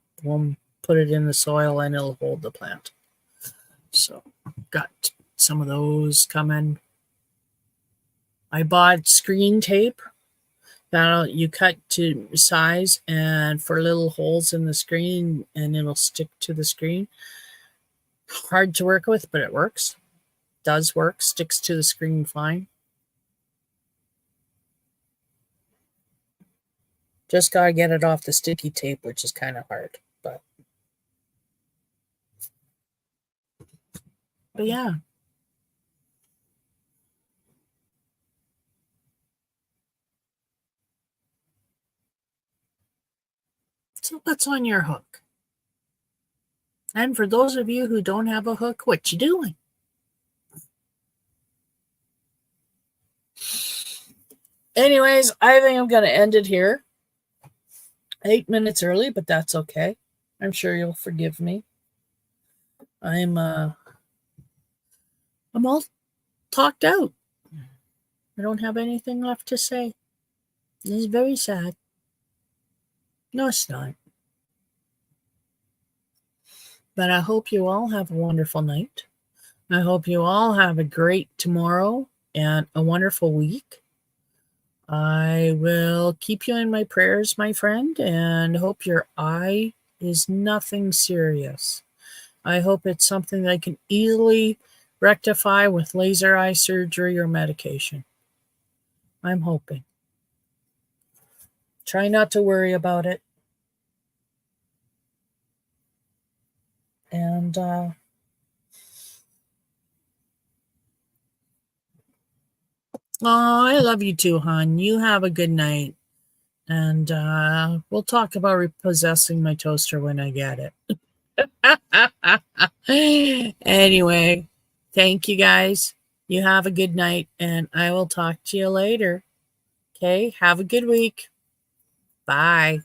put it in the soil, and it'll hold the plant. So got some of those coming. I bought screen tape that you cut to size and for little holes in the screen, and it'll stick to the screen. Hard to work with, but it works. Does work. Sticks to the screen fine. Just gotta get it off the sticky tape, which is kind of hard. But yeah. So what's on your hook? And for those of you who don't have a hook, what you doing? Anyways, I think I'm gonna end it here. 8 minutes early, but that's okay. I'm sure you'll forgive me. I'm all talked out. I don't have anything left to say. This is very sad. No, it's not. But I hope you all have a wonderful night. I hope you all have a great tomorrow and a wonderful week. I will keep you in my prayers, my friend, and hope your eye is nothing serious. I hope it's something that I can easily rectify with laser eye surgery or medication. I'm hoping. Try not to worry about it. And I love you too, hon. You have a good night. And we'll talk about repossessing my toaster when I get it. Anyway, thank you guys. You have a good night, and I will talk to you later. Okay, have a good week. Bye.